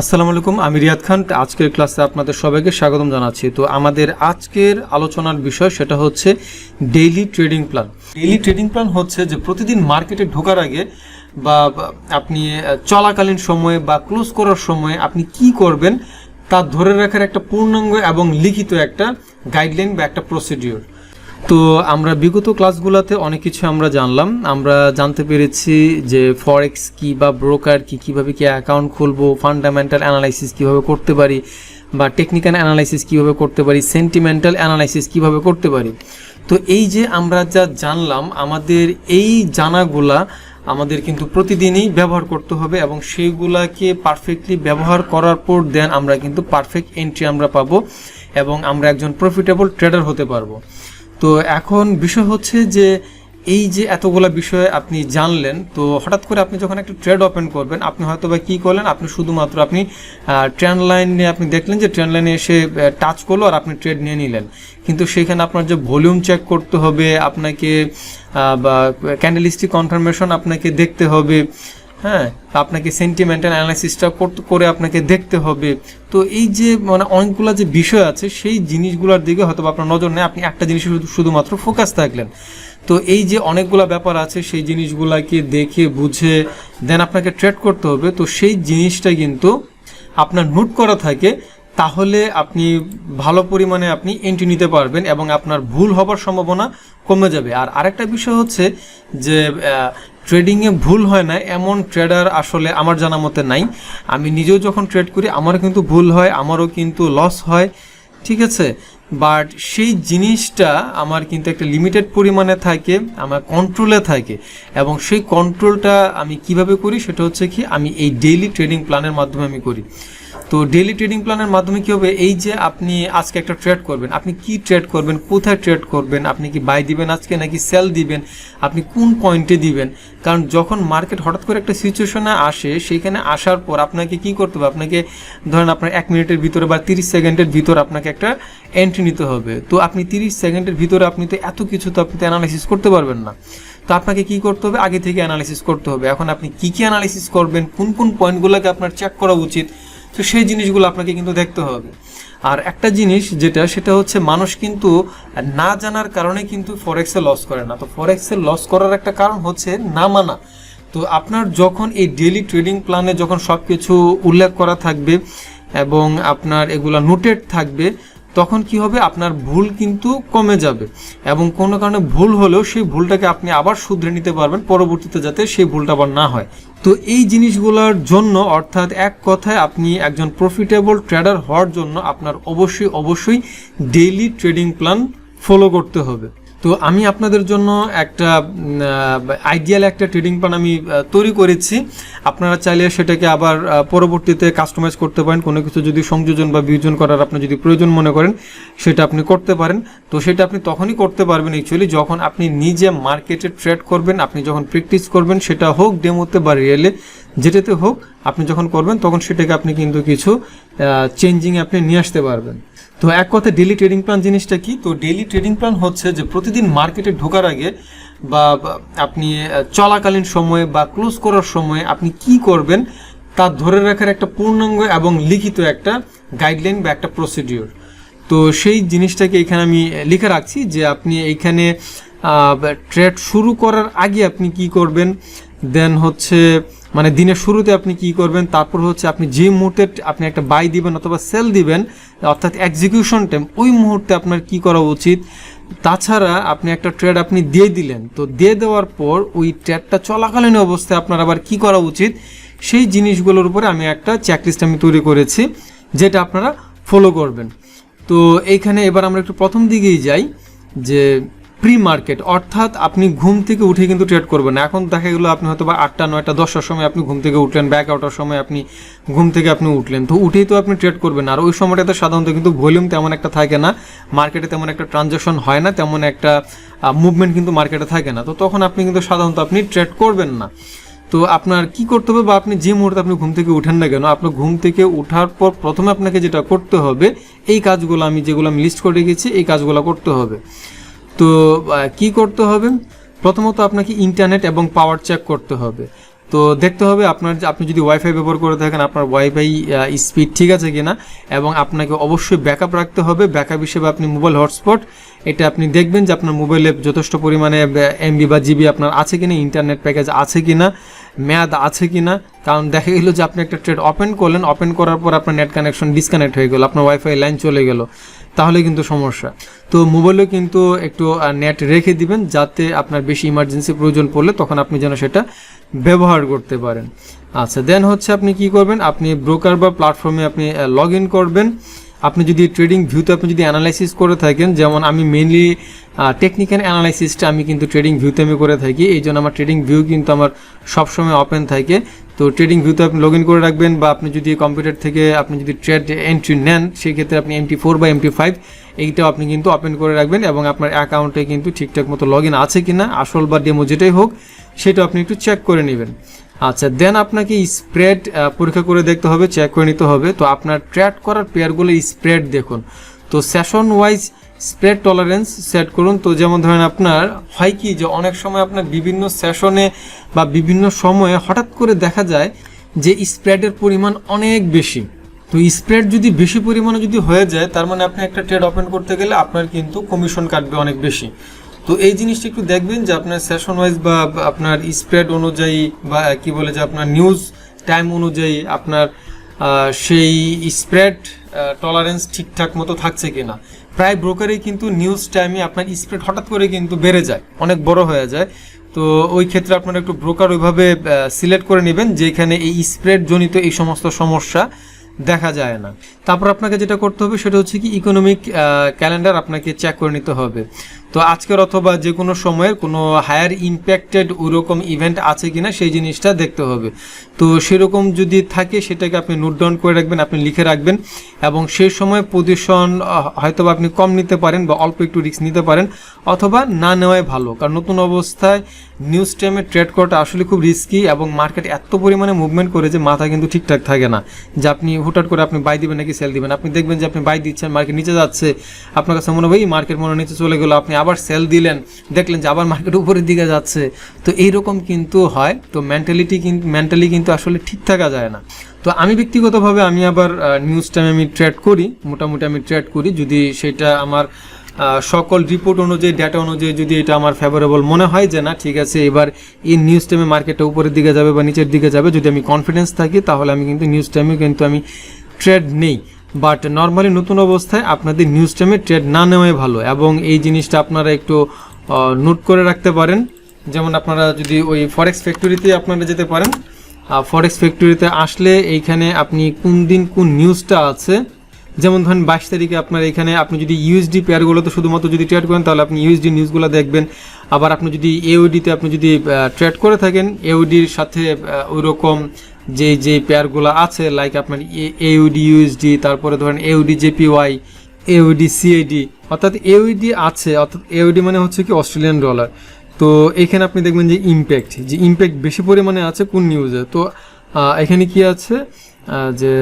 আসসালামু আলাইকুম, আমি রিয়াদ খান। আজকের ক্লাসে আপনাদের সবাইকে স্বাগতম জানাচ্ছি। তো আমাদের আজকের আলোচনার বিষয় সেটা হচ্ছে daily trading plan. Daily trading plan হচ্ছে যে প্রতিদিন মার্কেটে ঢোকার আগে বা আপনি চলাকালীন সময়ে বা ক্লোজ করার সময়ে আপনি কি করবেন তা ধরে রাখার একটা পূর্ণাঙ্গ এবং লিখিত একটা গাইডলাইন বা একটা প্রসিডিওর। তো আমরা বিগত ক্লাসগুলোতে অনেক কিছু আমরা জানলাম। আমরা জানতে পেরেছি যে ফরেক্স কি বা ব্রোকার কি, কীভাবে কি অ্যাকাউন্ট খুলবো, ফান্ডামেন্টাল অ্যানালাইসিস কীভাবে করতে পারি বা টেকনিক্যাল অ্যানালাইসিস কীভাবে করতে পারি, সেন্টিমেন্টাল অ্যানালাইসিস কীভাবে করতে পারি। তো এই যে আমরা যা জানলাম, আমাদের এই জানাগুলা আমাদের কিন্তু প্রতিদিনই ব্যবহার করতে হবে এবং সেইগুলাকে পারফেক্টলি ব্যবহার করার পর দেন আমরা কিন্তু পারফেক্ট এন্ট্রি আমরা পাবো এবং আমরা একজন প্রফিটেবল ট্রেডার হতে পারবো। তো এখন বিষয় হচ্ছে যে এই যে এতগুলা বিষয় আপনি জানলেন, তো হঠাৎ করে আপনি যখন একটা ট্রেড ওপেন করবেন, আপনি হয়তো বা কী করলেন, আপনি শুধুমাত্র আপনি ট্রেন্ড লাইনে আপনি দেখলেন যে ট্রেন্ড লাইনে এসে টাচ করলো আর আপনি ট্রেড নিয়ে নিলেন, কিন্তু সেখানে আপনার যে ভলিউম চেক করতে হবে, আপনাকে বা ক্যান্ডেলস্টিক কনফার্মেশন আপনাকে দেখতে হবে, হ্যাঁ, আপনাকে সেন্টিমেন্টাল অ্যানালাইসিসটা করে আপনাকে দেখতে হবে। তো এই যে মানে অনেকগুলো যে বিষয় আছে সেই জিনিসগুলোর দিকে হয়তো আপনার নজর নেই, আপনি একটা জিনিসে শুধুমাত্র ফোকাস থাকলেন। তো এই যে অনেকগুলো ব্যাপার আছে সেই জিনিসগুলোকে দেখে বুঝে দেন আপনাকে ট্রেড করতে হবে। তো সেই জিনিসটা কিন্তু আপনার নোট করা থাকে, তাহলে আপনি ভালো পরিমাণে আপনি এন্ট্রি নিতে পারবেন এবং আপনার ভুল হবার সম্ভাবনা কমে যাবে। আর আরেকটা বিষয় হচ্ছে যে ট্রেডিংয়ে ভুল হয় না এমন ট্রেডার আসলে আমার জানা মতে নাই। আমি নিজেও যখন ট্রেড করি আমারও কিন্তু ভুল হয়, আমারও কিন্তু লস হয়, ঠিক আছে, বাট সেই জিনিসটা আমার কিন্তু একটা লিমিটেড পরিমাণে থাকে, আমার কন্ট্রোলে থাকে এবং সেই কন্ট্রোলটা আমি কিভাবে করি সেটা হচ্ছে কি আমি এই ডেইলি ট্রেডিং প্ল্যানের মাধ্যমে আমি করি। তো ডেইলি ট্রেডিং প্ল্যানের মাধ্যমে কী হবে, এই যে আপনি আজকে একটা ট্রেড করবেন, আপনি কি ট্রেড করবেন, কোথায় ট্রেড করবেন, আপনি কি বাই দিবেন আজকে নাকি সেল দিবেন, আপনি কোন পয়েন্টে দিবেন। কারণ যখন মার্কেট হঠাৎ করে একটা সিচুয়েশনে আসে, সেইখানে আসার পর আপনাকে কি করতে হবে, আপনাকে ধরেন আপনার 1 মিনিটের ভিতরে বা 30 সেকেন্ডের ভিতরে আপনাকে একটা এন্ট্রি নিতে হবে। তো আপনি 30 সেকেন্ডের ভিতরে আপনি তো এত কিছু তো আপনি তো অ্যানালাইসিস করতে পারবেন না। তো আপনাকে কি করতে হবে, আগে থেকে অ্যানালাইসিস করতে হবে। এখন আপনি কি অ্যানালাইসিস করবেন, কোন কোন পয়েন্টগুলোকে আপনার চেক করা উচিত, তো সেই জিনিসগুলো আপনাকে কিন্তু দেখতে হবে। আর একটা জিনিস সেটা হচ্ছে মানুষ কিন্তু না জানার কারণে কিন্তু ফরেক্সে লস করে না। তো ফরেক্সে লস করার একটা কারণ হচ্ছে না মানা। তো আপনার যখন এই ডেইলি ট্রেডিং প্ল্যানে যখন সব কিছু উল্লেখ করা থাকবে এবং আপনার এগুলা নোটেড থাকবে, তখন কি হবে, আপনার ভুল কিন্তু কমে যাবে এবং কোনো কারণে ভুল হলেও সেই ভুলটাকে আপনি আবার শুধরে নিতে পারবেন পরবর্তীতে, যাতে সেই ভুলটা আবার না হয়। তো এই জিনিসগুলোর জন্য, অর্থাৎ এক কথায় আপনি একজন প্রফিটেবল ট্রেডার হওয়ার জন্য আপনার অবশ্যই ডেইলি ট্রেডিং প্ল্যান ফলো করতে হবে। তো আমি আপনাদের জন্য একটা আইডিয়াল একটা ট্রেডিং প্ল্যান আমি তৈরি করেছি। আপনারা চাইলে সেটাকে আবার পরবর্তীতে কাস্টমাইজ করতে পারেন, কোনো কিছু যদি সংযোজন বা বিয়োজন করার আপনি যদি প্রয়োজন মনে করেন সেটা আপনি করতে পারেন। তো সেটা আপনি তখনই করতে পারবেন অ্যাকচুয়ালি যখন আপনি নিজে মার্কেটে ট্রেড করবেন, আপনি যখন প্র্যাকটিস করবেন, সেটা হোক ডেমোতে বা রিয়েলে, যেটাতে হোক আপনি যখন করবেন তখন সেটাকে আপনি কিন্তু কিছু চেঞ্জিং আপনি নিয়ে আসতে পারবেন। তো এক কথা ডেইলি ট্রেডিং প্ল্যান জিনিসটা কি, তো ডেইলি ট্রেডিং প্ল্যান হচ্ছে যে প্রতিদিন মার্কেটে ঢোকার আগে বা আপনি চলাকালীন সময়ে বা ক্লোজ করার সময়ে আপনি কি করবেন তা ধরে রাখার একটা পূর্ণাঙ্গ এবং লিখিত একটা গাইডলাইন বা একটা প্রসিডিওর। তো সেই জিনিসটাকে এখানে আমি লিখে রাখছি যে আপনি এইখানে ট্রেড শুরু করার আগে আপনি কি করবেন, দেন হচ্ছে মানে দিনের শুরুতে আপনি কি করবেন, তারপর হচ্ছে আপনি যে মুহূর্তে আপনি একটা বাই দিবেন অথবা সেল দিবেন, অর্থাৎ এক্সিকিউশন টাইম, ওই মুহূর্তে আপনার কি করা উচিত। তাছাড়া আপনি একটা ট্রেড আপনি দিয়ে দিলেন, তো দিয়ে দেওয়ার পর ওই ট্রেডটা চলাকালীন অবস্থায় আপনার আবার কি করা উচিত, সেই জিনিসগুলোর উপরে আমি একটা চেকলিস্ট আমি তৈরি করেছি যেটা আপনারা ফলো করবেন। তো এইখানে এবার আমরা একটু প্রথম দিকেই যাই যে প্রি মার্কেট, অর্থাৎ আপনি ঘুম থেকে উঠে কিন্তু ট্রেড করবেন না। এখন দেখা গেলো আপনি হয়তো বা 8টা 9টা 10টার সময় আপনি ঘুম থেকে উঠলেন, ব্যাক আউটের সময় আপনি ঘুম থেকে আপনি উঠলেন, তো উঠেই তো আপনি ট্রেড করবেন। আর ওই সময়টাতে সাধারণত কিন্তু ভলিউম তেমন একটা থাকে না, মার্কেটে তেমন একটা ট্রানজাকশন হয় না, তেমন একটা মুভমেন্ট কিন্তু মার্কেটে থাকে না। তো তখন আপনি কিন্তু সাধারণত আপনি ট্রেড করবেন না। তো আপনার কি করতে হবে, বা আপনি যে মুহূর্তে আপনি ঘুম থেকে উঠেন না কেন, আপনার ঘুম থেকে ওঠার পর প্রথমে আপনাকে যেটা করতে হবে, এই কাজগুলো যেগুলো আমি লিস্ট করে রেখেছি এই কাজগুলো করতে হবে। তো কি করতে হবে, প্রথমত আপনাকে ইন্টারনেট এবং পাওয়ার চেক করতে হবে। তো দেখতে হবে আপনি যদি ওয়াইফাই ব্যবহার করে থাকেন আপনার ওয়াইফাই স্পিড ঠিক আছে কিনা, এবং আপনাকে অবশ্যই ব্যাকআপ রাখতে হবে। ব্যাকআপ হিসেবে আপনি মোবাইল হটস্পট এটা আপনি দেখবেন যে আপনার মোবাইলে যথেষ্ট পরিমাণে এমবি বা জিবি আপনার আছে কিনা, ইন্টারনেট প্যাকেজ আছে কিনা, মেয়াদ আছে কিনা। কারণ দেখা গেল যে আপনি একটা ট্রেড ওপেন করলেন, ওপেন করার পর আপনার নেট কানেকশন ডিসকানেক্ট হয়ে গেল, আপনার ওয়াইফাই লাইন চলে গেল, তাহলে কিন্তু সমস্যা। তো মোবাইলেও কিন্তু একটু নেট রেখে দিবেন, যাতে আপনার বেশি ইমার্জেন্সি প্রয়োজন পড়লে তখন আপনি যেন সেটা ব্যবহার করতে পারেন। আচ্ছা, দেন হচ্ছে আপনি কি করবেন, আপনি ব্রোকার বা প্ল্যাটফর্মে আপনি লগ ইন করবেন। আপনি যদি ট্রেডিং ভিউতে আপনি যদি অ্যানালাইসিস করে থাকেন, যেমন আমি মেইনলি টেকনিক্যাল অ্যানালাইসিসটা আমি কিন্তু ট্রেডিং ভিউতে আমি করে থাকি, এই জন্য আমার ট্রেডিং ভিউ কিন্তু আমার সবসময় ওপেন থাকে। তো ট্রেডিং ভিউতে আপনি লগ ইন করে রাখবেন, বা আপনি যদি কম্পিউটার থেকে আপনি যদি ট্রেড এন্ট্রি নেন সেক্ষেত্রে আপনি MT4 বা MT5 এইটাও আপনি কিন্তু ওপেন করে রাখবেন, এবং আপনার অ্যাকাউন্টে কিন্তু ঠিকঠাক মতো লগ ইন আছে কিনা, আসল বা ডেমো যেটাই হোক সেটা আপনি একটু চেক করে নেবেন। আচ্ছা, দেন আপনাকে স্প্রেড পরীক্ষা করে দেখতে হবে, চেক করে নিতে হবে। তো আপনার ট্রেড করার পেয়ারগুলো স্প্রেড দেখুন। তো session wise spread tolerance set করুন। তো যেমন ধরেন আপনার হয় কি যে অনেক সময় আপনার বিভিন্ন সেশনে বা বিভিন্ন সময়ে হঠাৎ করে দেখা যায় যে স্প্রেডের পরিমাণ অনেক বেশি। তো স্প্রেড যদি বেশি পরিমাণে যদি হয়ে যায়, তার মানে আপনি একটা ট্রেড ওপেন করতে গেলে আপনার কিন্তু কমিশন কাটবে অনেক বেশি। তো এই জিনিসটা একটু দেখবেন যে আপনার সেশন ওয়াইজ বা আপনার স্প্রেড অনুযায়ী বা কি বলে যে আপনার নিউজ টাইম অনুযায়ী আপনার সেই স্প্রেড টলারেন্স ঠিকঠাক মতো থাকছে কিনা। প্রায় ব্রোকারেই কিন্তু নিউজ টাইমে আপনার স্প্রেড হঠাৎ করে কিন্তু বেড়ে যায়, অনেক বড় হয়ে যায়। তো ওই ক্ষেত্রে আপনারা একটু ব্রোকার ওইভাবে সিলেক্ট করে নেবেন যেখানে এই স্প্রেড জনিত এই সমস্ত সমস্যা দেখা যায় না। তারপর আপনাকে যেটা করতে হবে সেটা হচ্ছে কি ইকোনমিক ক্যালেন্ডার আপনাকে চেক করে নিতে হবে। তো আজকের অথবা যে কোনো সময়ের কোনো হায়ার ইম্প্যাক্টেড ওইরকম ইভেন্ট আছে কিনা সেই জিনিসটা দেখতে হবে। তো সেরকম যদি থাকে সেটাকে আপনি নোট ডাউন করে রাখবেন, আপনি লিখে রাখবেন, এবং সেই সময় পজিশন হয়তো আপনি কম নিতে পারেন বা অল্প একটু রিস্ক নিতে পারেন, অথবা না নেওয়াই ভালো। কারণ নতুন অবস্থায় নিউজ টাইমে ট্রেড করাটা আসলে খুব রিস্কি, এবং মার্কেট এত পরিমাণে মুভমেন্ট করে যে মাথা কিন্তু ঠিকঠাক থাকে না যে আপনি হুটহাট করে আপনি বাই দিবেন নাকি সেল দিবেন। আপনি দেখবেন যে আপনি বাই দিচ্ছেন, মার্কেট নিচে যাচ্ছে, আপনার কাছে মনে হয় মার্কেট মনে নিচে চলে গেলো, আপনি আবার সেল দিলেন, দেখলেন যে আবার মার্কেট উপরের দিকে যাচ্ছে। তো এইরকম কিন্তু হয়। তো মেন্টালি কিন্তু আসলে ঠিক থাকা যায় না। তো আমি ব্যক্তিগতভাবে আমি আবার নিউজ টাইমে আমি ট্রেড করি, মোটামুটি আমি ট্রেড করি, যদি সেটা আমার সকল রিপোর্ট অনুযায়ী ডেটা অনুযায়ী যদি এটা আমার ফেভারেবল মনে হয় যে না ঠিক আছে এবার এই নিউজ টাইমে মার্কেটটা উপরের দিকে যাবে বা নিচের দিকে যাবে, যদি আমি কনফিডেন্স থাকি তাহলে আমি কিন্তু নিউজ টাইমে কিন্তু আমি ট্রেড নেই। বাট নর্মালি নতুন অবস্থায় আপনাদের নিউজ টাইমে ট্রেড না নেওয়াই ভালো, এবং এই জিনিসটা আপনারা একটু নোট করে রাখতে পারেন। যেমন আপনারা যদি ওই ফরেক্স ফ্যাক্টরিতে আপনারা যেতে পারেন, ফরেক্স ফ্যাক্টরিতে আসলে এইখানে আপনি কোন দিন কোন নিউজটা আছে, যেমন ধরেন 22 তারিখে আপনার এখানে আপনি যদি ইউএসডি পেয়ারগুলোতে শুধুমাত্র যদি ট্রেড করেন তাহলে আপনি ইউএসডি নিউজগুলো দেখবেন। আবার আপনি যদি এওডিতে আপনি যদি ট্রেড করে থাকেন, এওডির সাথে ওইরকম যে পেয়ারগুলো আছে লাইক আপনার এওডি ইউএসডি, তারপরে ধরেন এওডি জেপিওয়াই, এওডি সিএডি, অর্থাৎ এওডি আছে, অর্থাৎ এওডি মানে হচ্ছে কি অস্ট্রেলিয়ান ডলার। তো এখানে আপনি দেখবেন যে ইম্প্যাক্ট বেশি পরিমাণে আছে কোন নিউজে। তো এখানে কি আছে যে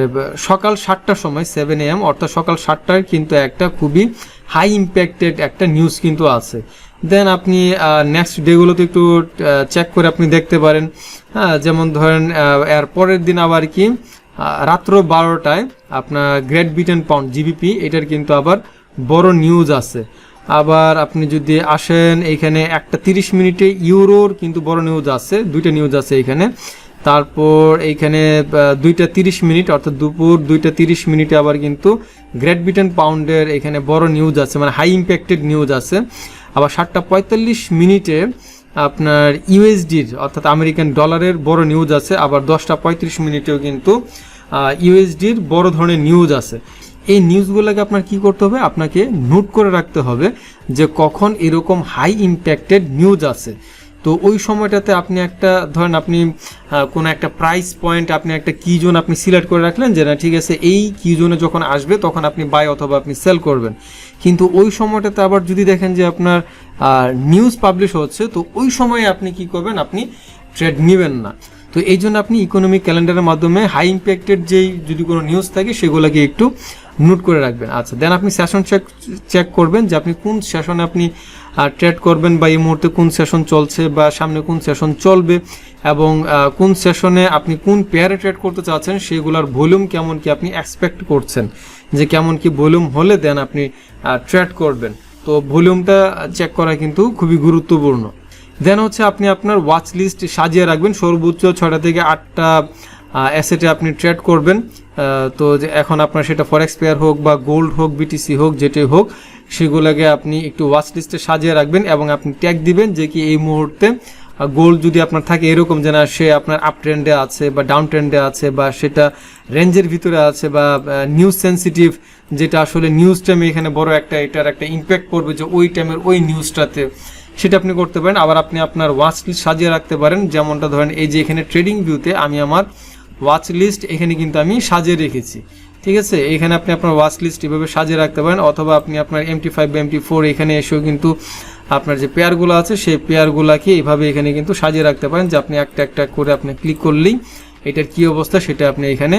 সকাল 7টার সময় 7 AM অর্থাৎ সকাল 7টায় কিন্তু একটা খুবই হাই ইম্প্যাক্টেড একটা নিউজ কিন্তু আছে। দেন আপনি নেক্সট ডেগুলোতে একটু চেক করে আপনি দেখতে পারেন। যেমন ধরেন এর পরের দিন আবার কি রাত্র 12টায় আপনার গ্রেট ব্রিটেন পাউন্ড জিবিপি এটার কিন্তু আবার বড় নিউজ আছে। আবার আপনি যদি আসেন এইখানে একটা 30 মিনিটে ইউরোর কিন্তু বড় নিউজ আছে, দুইটা নিউজ আছে এইখানে। তারপর এইখানে 2:30 মিনিট অর্থাৎ দুপুর 2:30 মিনিটে আবার কিন্তু গ্রেট ব্রিটেন পাউন্ডের এখানে বড় নিউজ আছে, মানে হাই ইম্প্যাক্টেড নিউজ আছে। আবার 7:45 মিনিটে আপনার ইউএসডির অর্থাৎ আমেরিকান ডলারের বড় নিউজ আছে। আবার 10:35 মিনিটেও কিন্তু ইউএসডির বড় ধরনের নিউজ আছে। এই নিউজগুলোকে আপনার কি করতে হবে, আপনাকে নোট করে রাখতে হবে যে কখন এরকম হাই ইম্প্যাক্টেড নিউজ আছে। তো ওই সময়টাতে আপনি একটা ধরেন আপনি কোনো একটা প্রাইস পয়েন্ট আপনি একটা কি জোন আপনি সিলেক্ট করে রাখলেন যে না ঠিক আছে এই কি জোনে যখন আসবে তখন আপনি বাই অথবা আপনি সেল করবেন। কিন্তু ওই সময়টাতে আবার যদি দেখেন যে আপনার নিউজ পাবলিশ হচ্ছে, তো ওই সময়ে আপনি কি করবেন, আপনি ট্রেড নেবেন না। তো এই জন্য আপনি ইকোনমিক ক্যালেন্ডারের মাধ্যমে হাই ইম্প্যাক্টেড যেই যদি কোনো নিউজ থাকে সেগুলোকে একটু নোট করে রাখবেন। আচ্ছা, দেন আপনি সেশন চেক করবেন যে আপনি কোন সেশনে আপনি ট্রেড করবেন, বা এই মুহূর্তে কোন সেশন চলছে, বা সামনে কোন সেশন চলবে, এবং কোন সেশনে আপনি কোন পেয়ারে ট্রেড করতে চাচ্ছেন, সেগুলোর ভলিউম কেমন কি আপনি এক্সপেক্ট করছেন, যে কেমন কি ভলিউম হলে দেন আপনি ট্রেড করবেন। তো ভলিউমটা চেক করা কিন্তু খুবই গুরুত্বপূর্ণ। দেন হচ্ছে আপনি আপনার ওয়াচ লিস্ট সাজিয়ে রাখবেন, সর্বোচ্চ 6টা থেকে 8টা অ্যাসেটে আপনি ট্রেড করবেন। তো যে এখন আপনার সেটা ফরেক্স পেয়ার হোক বা গোল্ড হোক, বিটিসি হোক, যেটাই হোক, সেগুলোকে আপনি একটু ওয়াচ লিস্টে সাজিয়ে রাখবেন এবং আপনি ট্যাগ দিবেন যে কি এই মুহূর্তে গোল্ড যদি আপনার থাকে এরকম যে না সে আপনার আপ ট্রেন্ডে আছে বা ডাউন ট্রেন্ডে আছে, বা সেটা রেঞ্জের ভিতরে আছে, বা নিউজ সেন্সিটিভ, যেটা আসলে নিউজ টাইমে এখানে বড় একটা এটার একটা ইম্প্যাক্ট পড়বে যে ওই টাইমের ওই নিউজটাতে, সেটা আপনি করতে পারেন। আবার আপনি আপনার ওয়াচ লিস্ট সাজিয়ে রাখতে পারেন, যেমনটা ধরেন এই যে এখানে ট্রেডিং ভিউতে আমি আমার ওয়াচ লিস্ট এখানে কিন্তু আমি সাজিয়ে রেখেছি, ঠিক আছে। এখানে আপনি আপনার ওয়াচ লিস্ট এভাবে সাজিয়ে রাখতে পারেন, অথবা আপনি আপনার MT5 বা MT4 এখানে এসেও কিন্তু আপনার যে পেয়ারগুলো আছে সেই পেয়ারগুলোকে এইভাবে এখানে কিন্তু সাজিয়ে রাখতে পারেন, যে আপনি একটা একটা করে আপনি ক্লিক করলেই এটার কী অবস্থা সেটা আপনি এখানে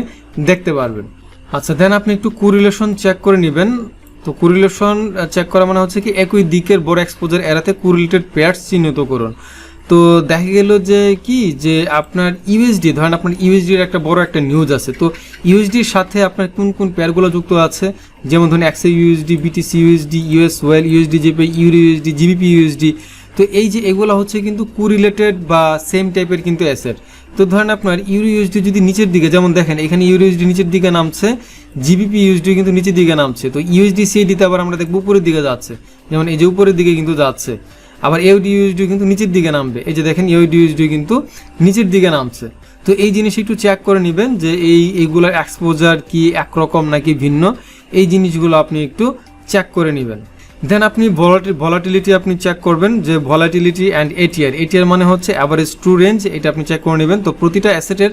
দেখতে পারবেন। আচ্ছা, দেন আপনি একটু কোরিলেশন চেক করে নেবেন। তো কোরিলেশন চেক করা মানে হচ্ছে কি একই দিকের বড় এক্সপোজার এড়াতে কোরিলেটেড পেয়ারস চিহ্নিত করুন। তো দেখা গেল যে কি যে আপনার ইউএসডি, ধরেন আপনার ইউএসডির একটা বড় একটা নিউজ আছে, তো ইউএসডির সাথে আপনার কোন কোন পেয়ারগুলো যুক্ত আছে, যেমন ধরুন XA USD, BTC USD, US well USD, JP euro USD, GBP USD. তো এই যে এগুলো হচ্ছে কিন্তু কোরিলেটেড বা সেম টাইপের কিন্তু অ্যাসেট। তো ধরেন আপনার ইউরো ইউএসডি যদি নিচের দিকে, যেমন দেখেন এখানে ইউরো ইউএসডি নিচের দিকে নামছে, জিবিপি ইউএসডি কিন্তু নিচের দিকে নামছে, তো ইউএসডি সিএডিতে আবার আমরা দেখব উপরের দিকে যাচ্ছে, যেমন এই যে উপরের দিকে কিন্তু যাচ্ছে। আবার এউডি ইউএসডি কিন্তু নিচের দিকে নামবে, এই যে দেখেন এউডি ইউএসডি কিন্তু নিচের দিকে নামছে। তো এই জিনিস একটু চেক করে নেবেন যে এইগুলোর এক্সপোজার কি একরকম নাকি ভিন্ন, এই জিনিসগুলো আপনি একটু চেক করে নেবেন। দেন আপনি ভলাটিলিটি আপনি চেক করবেন, যে ভলাটিলিটি অ্যান্ড এটিআর মানে হচ্ছে অ্যাভারেজ ট্রু রেঞ্জ, এটা আপনি চেক করে নেবেন। তো প্রতিটা অ্যাসেটের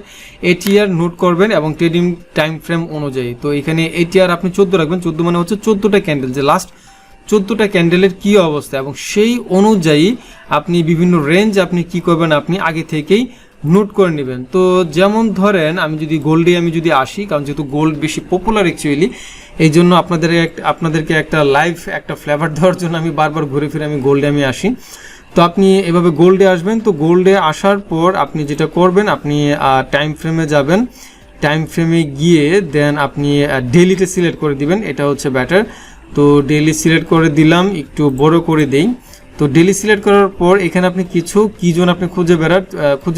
এটিআর নোট করবেন এবং ট্রেডিং টাইম ফ্রেম অনুযায়ী। তো এখানে এটিআর আপনি 14 রাখবেন, 14 মানে হচ্ছে 14টা ক্যান্ডেল, যে লাস্ট 14টা ক্যান্ডেলের কী অবস্থা, এবং সেই অনুযায়ী আপনি বিভিন্ন রেঞ্জ আপনি কি করবেন আপনি আগে থেকেই নোট করে নেবেন। তো যেমন ধরেন আমি যদি গোল্ডে আমি যদি আসি, কারণ যেহেতু গোল্ড বেশি পপুলার অ্যাকচুয়ালি, এই জন্য আপনাদেরকে একটা লাইভ একটা ফ্লেভার দেওয়ার জন্য আমি বারবার ঘুরে ফিরে আমি গোল্ডে আমি আসি। তো আপনি এভাবে গোল্ডে আসবেন। তো গোল্ডে আসার পর আপনি যেটা করবেন, আপনি টাইম ফ্রেমে যাবেন, টাইম ফ্রেমে গিয়ে দেন আপনি ডেইলিতে সিলেক্ট করে দিবেন, এটা হচ্ছে ব্যাটার। তো ডেইলি সিলেক্ট করে দিলাম, একটু বড় করে দেই। তো ডেইলি সিলেক্ট করার পর এখানে আপনি কিছু কি জোন আপনি খুঁজে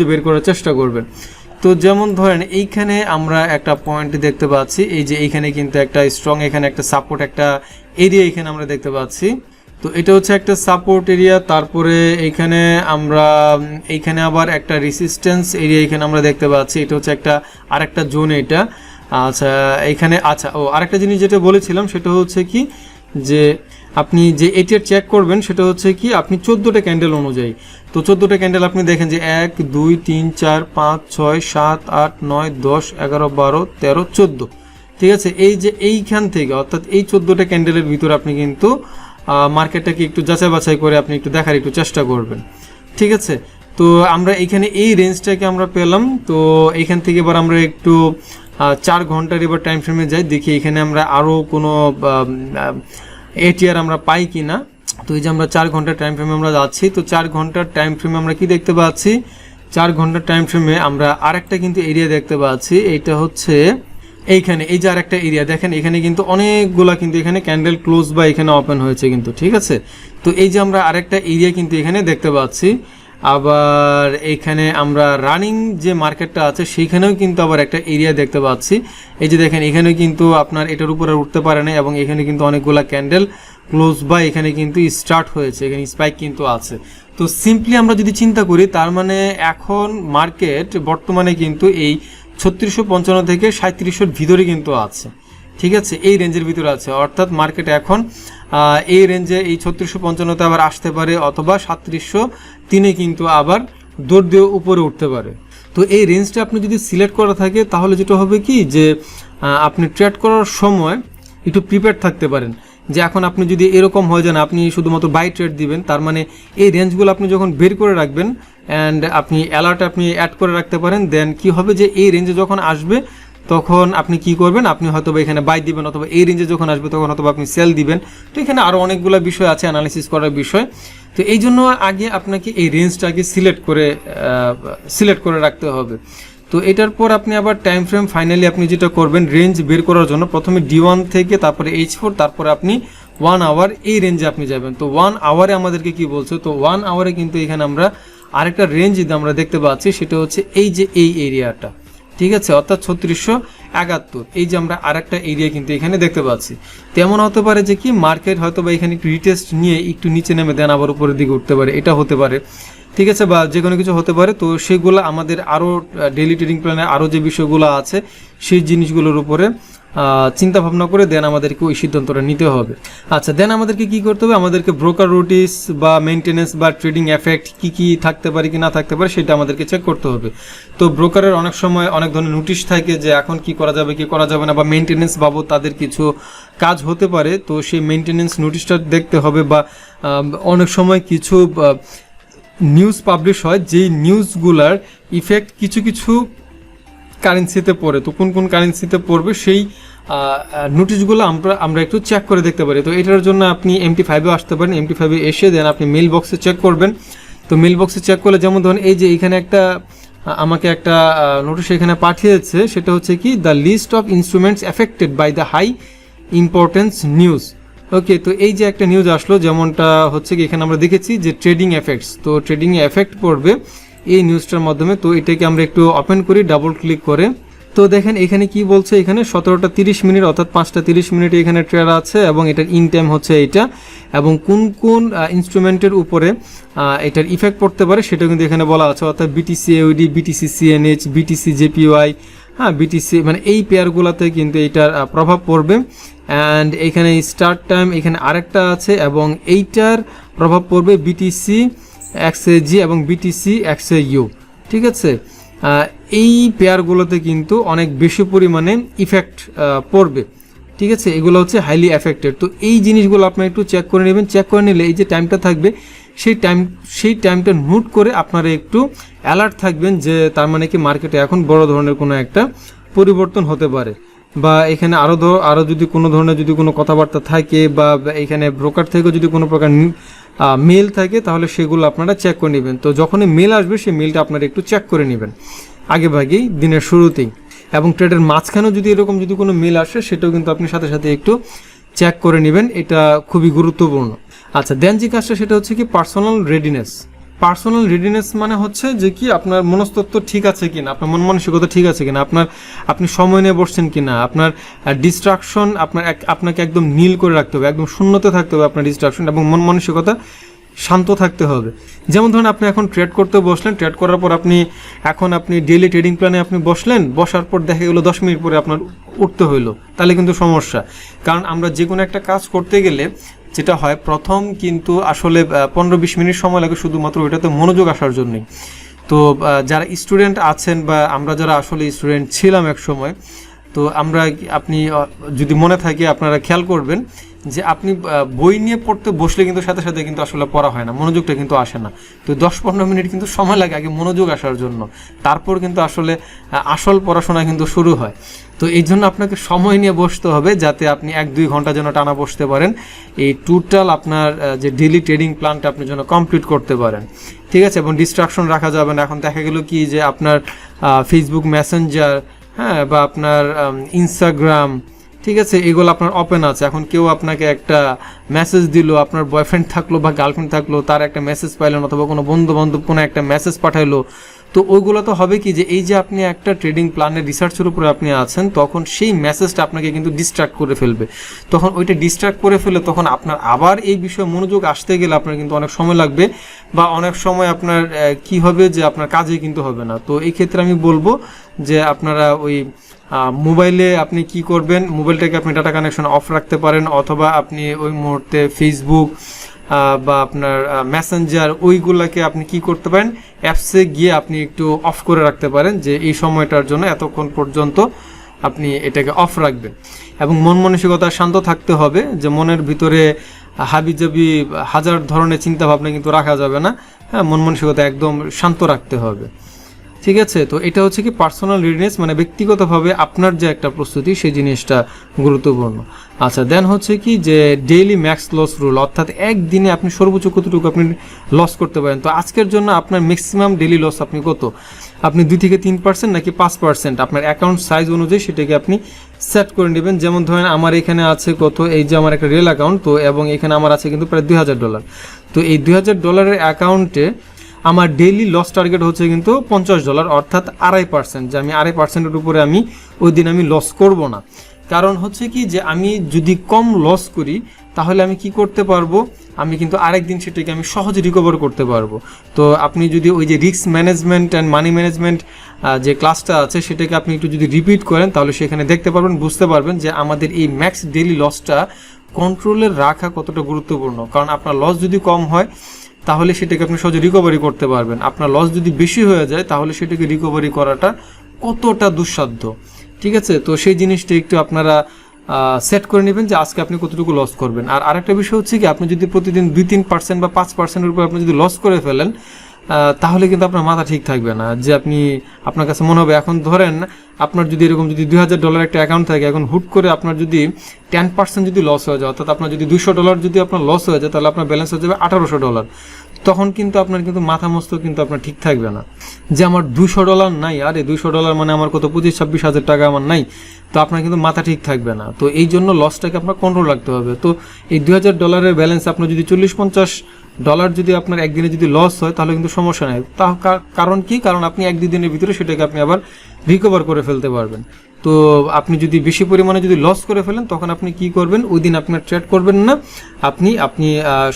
বের করার চেষ্টা করবেন। তো যেমন ধরেন এইখানে আমরা একটা পয়েন্ট দেখতে পাচ্ছি, এই যে এইখানে কিন্তু একটা স্ট্রং, এখানে একটা সাপোর্ট একটা এরিয়া এখানে আমরা দেখতে পাচ্ছি। তো এটা হচ্ছে একটা সাপোর্ট এরিয়া, তারপরে এইখানে আবার একটা রেসিস্ট্যান্স এরিয়া এখানে আমরা দেখতে পাচ্ছি, এটা হচ্ছে আরেকটা জোন এটা। আচ্ছা এখানে আরেকটা জিনিস যেটা বলেছিলাম সেটা হচ্ছে কি যে আপনি যে এটিআর চেক করবেন সেটা হচ্ছে কি আপনি 14টা ক্যান্ডেল অনুযায়ী। তো 14টা ক্যান্ডেল আপনি দেখেন যে 1 2 3 4 5 6 7 8 9 10 11 12 13 14, ঠিক আছে। এই যে এইখান থেকে অর্থাৎ এই 14টা ক্যান্ডেলের ভিতরে আপনি কিন্তু মার্কেটটাকে একটু যাচাই বাছাই করে আপনি একটু দেখার একটু চেষ্টা করবেন, ঠিক আছে। তো আমরা এখানে এই রেঞ্জটাকে আমরা পেলাম। তো এইখান থেকে এবার আমরা একটু 4 ঘন্টার এবার টাইম ফ্রেমে যাই, দেখি এখানে আমরা আরও কোনো এটিআর আমরা পাই কি না। তো এই যে আমরা 4 ঘন্টার টাইম ফ্রেমে আমরা যাচ্ছি। তো 4 ঘন্টার টাইম ফ্রেমে আমরা কি দেখতে পাচ্ছি, 4 ঘন্টার টাইম ফ্রেমে আমরা আরেকটা কিন্তু এরিয়া দেখতে পাচ্ছি, এইটা হচ্ছে এইখানে এই যে আরেকটা এরিয়া দেখেন, এখানে কিন্তু অনেকগুলা কিন্তু এখানে ক্যান্ডেল ক্লোজ বা এখানে ওপেন হয়েছে কিন্তু, ঠিক আছে। তো এই যে আমরা আরেকটা এরিয়া কিন্তু এখানে দেখতে পাচ্ছি। আবার এখানে আমরা রানিং যে মার্কেটটা আছে সেইখানেও কিন্তু আবার একটা এরিয়া দেখতে পাচ্ছি। এই যে দেখেন এখানেও কিন্তু আপনার এটার উপরে উঠতে পারে না, এবং এখানে কিন্তু অনেকগুলা ক্যান্ডেল ক্লোজ বা এখানে কিন্তু স্টার্ট হয়েছে, এখানে স্পাইক কিন্তু আছে। তো সিম্পলি আমরা যদি চিন্তা করি, তার মানে এখন মার্কেট বর্তমানে কিন্তু এই 3655 থেকে 3700-র ভিতরে কিন্তু আছে, ঠিক আছে, এই রেঞ্জের ভিতরে আছে। অর্থাৎ মার্কেট এখন এই রেঞ্জে এই 3655-তে আবার আসতে পারে, অথবা 3703-এ কিন্তু আবার দৌড় দিয়ে উপরে উঠতে পারে। তো এই রেঞ্জটা আপনি যদি সিলেক্ট করা থাকে তাহলে যেটা হবে কি যে আপনি ট্রেড করার সময় একটু প্রিপেয়ার থাকতে পারেন, যে এখন আপনি যদি এরকম হয় যে না আপনি শুধুমাত্র বাই ট্রেড দিবেন, তার মানে এই রেঞ্জগুলো আপনি যখন বের করে রাখবেন অ্যান্ড আপনি অ্যালার্ট আপনি অ্যাড করে রাখতে পারেন, দেন কি হবে যে এই রেঞ্জে যখন আসবে তখন আপনি কি করবেন, আপনি হয়তো এখানে বাই দিবেন, অথবা এই রেঞ্জে যখন আসবে তখন হয়তো আপনি সেল দিবেন। তো এখানে আরও অনেকগুলো বিষয় আছে অ্যানালিসিস করার বিষয়। তো এই জন্য আগে আপনাকে এই রেঞ্জটাকে সিলেক্ট করে রাখতে হবে। তো এটার পর আপনি আবার টাইম ফ্রেম ফাইনালি আপনি যেটা করবেন রেঞ্জ বের করার জন্য প্রথমে D1 থেকে তারপরে H4, তারপরে আপনি 1 আওয়ার এই রেঞ্জে আপনি যাবেন। তো 1 আওয়ারে আমাদেরকে কি বলছে, তো 1 আওয়ারে কিন্তু এখানে আমরা আরেকটা রেঞ্জ আমরা দেখতে পাচ্ছি, সেটা হচ্ছে এই যে এই এরিয়াটা, ঠিক আছে, অর্থাৎ 3671। এই যে আমরা আরেকটা এরিয়া কিন্তু এখানে দেখতে পাচ্ছি। তেমন হতে পারে যে কি মার্কেট হয়তো বা এখানে একটু রিটেস্ট নিয়ে একটু নিচে নেমে দেন আবার উপরের দিকে উঠতে পারে, এটা হতে পারে, ঠিক আছে, বা যে কোনো কিছু হতে পারে। তো সেগুলো আমাদের আরও ডেইলি ট্রেডিং প্ল্যানে আরও যে বিষয়গুলো আছে সেই জিনিসগুলোর উপরে চিন্তা ভাবনা করে দেন আমাদেরকে ওই সিদ্ধান্তটা নিতে হবে। আচ্ছা, দেন আমাদেরকে কি করতে হবে, আমাদেরকে ব্রোকার নোটিস বা মেনটেনেন্স বা ট্রেডিং এফেক্ট কি থাকতে পারে কি না থাকতে পারে সেটা আমাদেরকে চেক করতে হবে। তো ব্রোকারের অনেক সময় অনেক ধরনের নোটিশ থাকে যে এখন কি করা যাবে কি করা যাবে না, বা মেনটেনেন্স বাবদ তাদের কিছু কাজ হতে পারে, তো সেই মেনটেনেন্স নোটিশটা দেখতে হবে। বা অনেক সময় কিছু নিউজ পাবলিশ হয় যেই নিউজগুলার ইফেক্ট কিছু কিছু কারেন্সিতে পড়ে। তো কোন কোন কারেন্সিতে পড়বে সেই নোটিশগুলো আমরা একটু চেক করে দেখতে পারি। তো এটার জন্য আপনি MT5-এ আসতে পারেন। MT5-এ এসে দেন আপনি মেল বক্সে চেক করবেন। তো মেল বক্সে চেক করলে যেমন ধরুন এই যে এখানে আমাকে একটা নোটিশ এখানে পাঠিয়েছে, সেটা হচ্ছে কি the list of instruments affected by the high importance news. Okay, তো এই যে একটা নিউজ আসলো, যেমনটা হচ্ছে কি এখানে আমরা দেখেছি যে ট্রেডিং এফেক্টস, তো ট্রেডিং এফেক্ট পড়বে এই নিউজটার মাধ্যমে। তো এটাকে আমরা একটু ওপেন করি ডাবল ক্লিক করে। তো দেখেন এখানে কি বলছে, এখানে 17টা 30 মিনিট অর্থাৎ 5টা 30 মিনিট এখানে ট্রেড আছে, এবং এটার ইন টাইম হচ্ছে এইটা, এবং কোন কোন ইনস্ট্রুমেন্টের উপরে এটার ইফেক্ট পড়তে পারে সেটা কিন্তু এখানে বলা আছে, অর্থাৎ BTC AUD, BTC CNH, BTC JPY, BTC মানে এই পেয়ারগুলোতে কিন্তু এইটার প্রভাব পড়বে। অ্যান্ড এখানে স্টার্ট টাইম এখানে আরেকটা আছে, এবং এইটার প্রভাব পড়বে BTC XAG এবং BTC XAU, ঠিক আছে। এই পেয়ারগুলোতে কিন্তু অনেক বেশি পরিমাণে ইফেক্ট পড়বে, ঠিক আছে, এগুলো হচ্ছে হাইলি এফেক্টেড। তো এই জিনিসগুলো আপনি একটু চেক করে নেবেন। চেক করে নিলে এই যে টাইমটা থাকবে সেই টাইমটা নোট করে আপনারা একটু অ্যালার্ট থাকবেন যে তার মানে কি মার্কেটে এখন বড় ধরনের কোনো একটা পরিবর্তন হতে পারে, বা এখানে আরও যদি কোনো ধরনের যদি কোনো কথাবার্তা থাকে, বা এখানে ব্রোকার থেকেও যদি কোনো প্রকার মেল থাকে, তাহলে সেগুলো আপনারা চেক করে নেবেন। তো যখনই মেল আসবে সেই মেলটা আপনারা একটু চেক করে নেবেন আগেভাগেই দিনের শুরুতেই, এবং ট্রেডের মাঝখানেও যদি এরকম যদি কোনো মেল আসে সেটাও কিন্তু আপনি সাথে সাথে একটু চেক করে নেবেন, এটা খুবই গুরুত্বপূর্ণ। আচ্ছা, দেন যে কাজটা সেটা হচ্ছে কি পার্সোনাল রেডিনেস মানে হচ্ছে যে কি আপনার মনস্তত্ত্ব ঠিক আছে কিনা, আপনার মন মানসিকতা ঠিক আছে কিনা, আপনি সময় নিয়ে বসছেন কিনা, আপনার ডিস্ট্রাকশন আপনাকে একদম নীল করে রাখতে হবে, একদম শূন্যতে থাকতে হবে আপনার ডিস্ট্রাকশন, এবং মন মানসিকতা শান্ত থাকতে হবে। যেমন ধরুন আপনি এখন ট্রেড করতে বসলেন, ট্রেড করার পর আপনি ডেইলি ট্রেডিং প্ল্যানে আপনি বসার পর দেখা গেলো 10 মিনিট পরে আপনার উঠতে হইলো, তাহলে কিন্তু সমস্যা। কারণ আমরা যে কোনো একটা কাজ করতে গেলে যেটা হয়, প্রথম কিন্তু আসলে 15-20 মিনিট সময় লাগে শুধুমাত্র ওইটাতে মনোযোগ আসার জন্যই। তো যারা স্টুডেন্ট আছেন, বা আমরা যারা আসলে স্টুডেন্ট ছিলাম এক সময়, তো আপনি যদি মনে থাকে আপনারা খেয়াল করবেন যে আপনি বই নিয়ে পড়তে বসলে কিন্তু সাথে সাথে কিন্তু আসলে পড়া হয় না, মনোযোগটা কিন্তু আসে না। তো 10-15 মিনিট কিন্তু সময় লাগে আগে মনোযোগ আসার জন্য, তারপর কিন্তু আসলে আসল পড়াশোনা কিন্তু শুরু হয়। তো এই জন্য আপনাকে সময় নিয়ে বসতে হবে, যাতে আপনি 1-2 ঘন্টা যেন টানা বসতে পারেন, এই টোটাল আপনার যে ডেইলি ট্রেডিং প্ল্যানটা আপনি যেন কমপ্লিট করতে পারেন, ঠিক আছে। এবং ডিস্ট্রাকশন রাখা যাবে না। এখন দেখা গেল কি যে আপনার ফেসবুক মেসেঞ্জার, বা আপনার ইনস্টাগ্রাম, ঠিক আছে, এগুলো আপনার ওপেন আছে। এখন কেউ আপনাকে একটা মেসেজ দিল, আপনার বয়ফ্রেন্ড থাকলো বা গার্লফ্রেন্ড থাকলো, তার একটা মেসেজ পাইলেন, অথবা কোনো বন্ধু বান্ধব কোনো একটা মেসেজ পাঠাইলো, তো ওইগুলো তো হবে কি যে এই যে আপনি একটা ট্রেডিং প্ল্যানের রিসার্চের উপরে আপনি আছেন, তখন সেই মেসেজটা আপনাকে কিন্তু ডিস্ট্রাক্ট করে ফেলবে। তখন ওইটা ডিস্ট্রাক্ট করে ফেলে তখন আপনার আবার এই বিষয়ে মনোযোগ আসতে গেলে আপনার কিন্তু অনেক সময় লাগবে, বা অনেক সময় আপনার কি হবে যে আপনার কাজে কিন্তু হবে না। তো এই ক্ষেত্রে আমি বলবো যে আপনারা ওই মোবাইলে আপনি কি করবেন, মোবাইলটাকে আপনি ডাটা কানেকশন অফ রাখতে পারেন, অথবা আপনি ওই মুহূর্তে ফেসবুক বা আপনার মেসেঞ্জার ওইগুলোকে আপনি কি করতে পারেন, অ্যাপসে গিয়ে আপনি একটু অফ করে রাখতে পারেন, যে এই সময়টার জন্য এতক্ষণ পর্যন্ত আপনি এটাকে অফ রাখবেন। এবং মন মানসিকতা শান্ত থাকতে হবে, যে মনের ভিতরে হাবিজাবি হাজার ধরনের চিন্তা ভাবনা কিন্তু রাখা যাবে না, হ্যাঁ, মন মানসিকতা একদম শান্ত রাখতে হবে। ঠিক আছে। তো এটা হচ্ছে কি পার্সোনাল রেডিনেস, মানে ব্যক্তিগতভাবে আপনার যে একটা প্রস্তুতি সেই জিনিসটা গুরুত্বপূর্ণ। আচ্ছা, দেন হচ্ছে কি যে ডেইলি ম্যাক্স লস রুল, অর্থাৎ একদিনে আপনি সর্বোচ্চ কতটুকু আপনি লস করতে পারেন। তো আজকের জন্য আপনার ম্যাক্সিমাম ডেইলি লস আপনি কত, আপনি 2 থেকে 3% নাকি 5%, আপনার অ্যাকাউন্ট সাইজ অনুযায়ী সেটাকে আপনি সেট করে নেবেন। যেমন ধরেন আমার এখানে আছে কত, এই যে আমার একটা রিয়েল অ্যাকাউন্ট, তো এবং এখানে আমার আছে কিন্তু প্রায় $2000। তো এই $2000 অ্যাকাউন্টে আমার ডেইলি লস টার্গেট হচ্ছে কিন্তু $50, অর্থাৎ 2.5%, যে আমি 2.5%-এর উপরে আমি ওই দিন আমি লস করব না। কারণ হচ্ছে কি যে আমি যদি কম লস করি তাহলে আমি কি করতে পারবো, আমি কিন্তু আরেকদিন সেটাকে আমি সহজে রিকভার করতে পারবো। তো আপনি যদি ওই যে risk management and money management যে ক্লাসটা আছে সেটাকে আপনি একটু যদি রিপিট করেন তাহলে সেখানে দেখতে পারবেন, বুঝতে পারবেন যে আমাদের এই ম্যাক্স ডেইলি লসটা কন্ট্রোলে রাখা কতটা গুরুত্বপূর্ণ। কারণ আপনার লস যদি কম হয় তাহলে সেটাকে আপনি সহজে রিকভারি করতে পারবেন। আপনার লস যদি বেশি হয়ে যায় তাহলে সেটাকে রিকভারি করাটা কতটা দুঃসাধ্য। ঠিক আছে, তো সেই জিনিসটা একটু আপনারা সেট করে নেবেন যে আজকে আপনি কতটুকু লস করবেন। আর আরেকটা বিষয় হচ্ছে কি, আপনি যদি প্রতিদিন 2-3% বা 5%-এর উপর আপনি যদি লস করে ফেলেন তাহলে কিন্তু আপনার মাথা ঠিক থাকবে না। যে আপনি, আপনার কাছে মনে হবে, এখন ধরেন আপনার যদি এরকম যদি $2000 একটা অ্যাকাউন্ট থাকে, এখন হুট করে আপনার যদি 10% যদি লস হয়ে যায়, অর্থাৎ আপনার যদি $200 যদি আপনার লস হয়ে যায় তাহলে আপনার ব্যালেন্স হয়ে যাবে $1800। তখন কিন্তু আপনার কিন্তু মাথা মস্ত কিন্তু আপনার ঠিক থাকবে না যে আমার $200 নাই, আর এই $200 মানে আমার কত 25-26 হাজার টাকা আমার নাই, তো আপনার কিন্তু মাথা ঠিক থাকবে না। তো এই জন্য লসটাকে আপনার কন্ট্রোল রাখতে হবে। তো এই $2000 ব্যালেন্স আপনার যদি $40-50 যদি আপনার একদিনে যদি লস হয় তাহলে কিন্তু সমস্যা নেই। কারণ কি, কারণ আপনি 1-2 দিনের ভিতরে সেটাকে আপনি আবার রিকভার করে ফেলতে পারবেন। তো আপনি যদি বেশি পরিমাণে যদি লস করে ফেলেন তখন আপনি কি করবেন, ওই দিন আপনার ট্রেড করবেন না, আপনি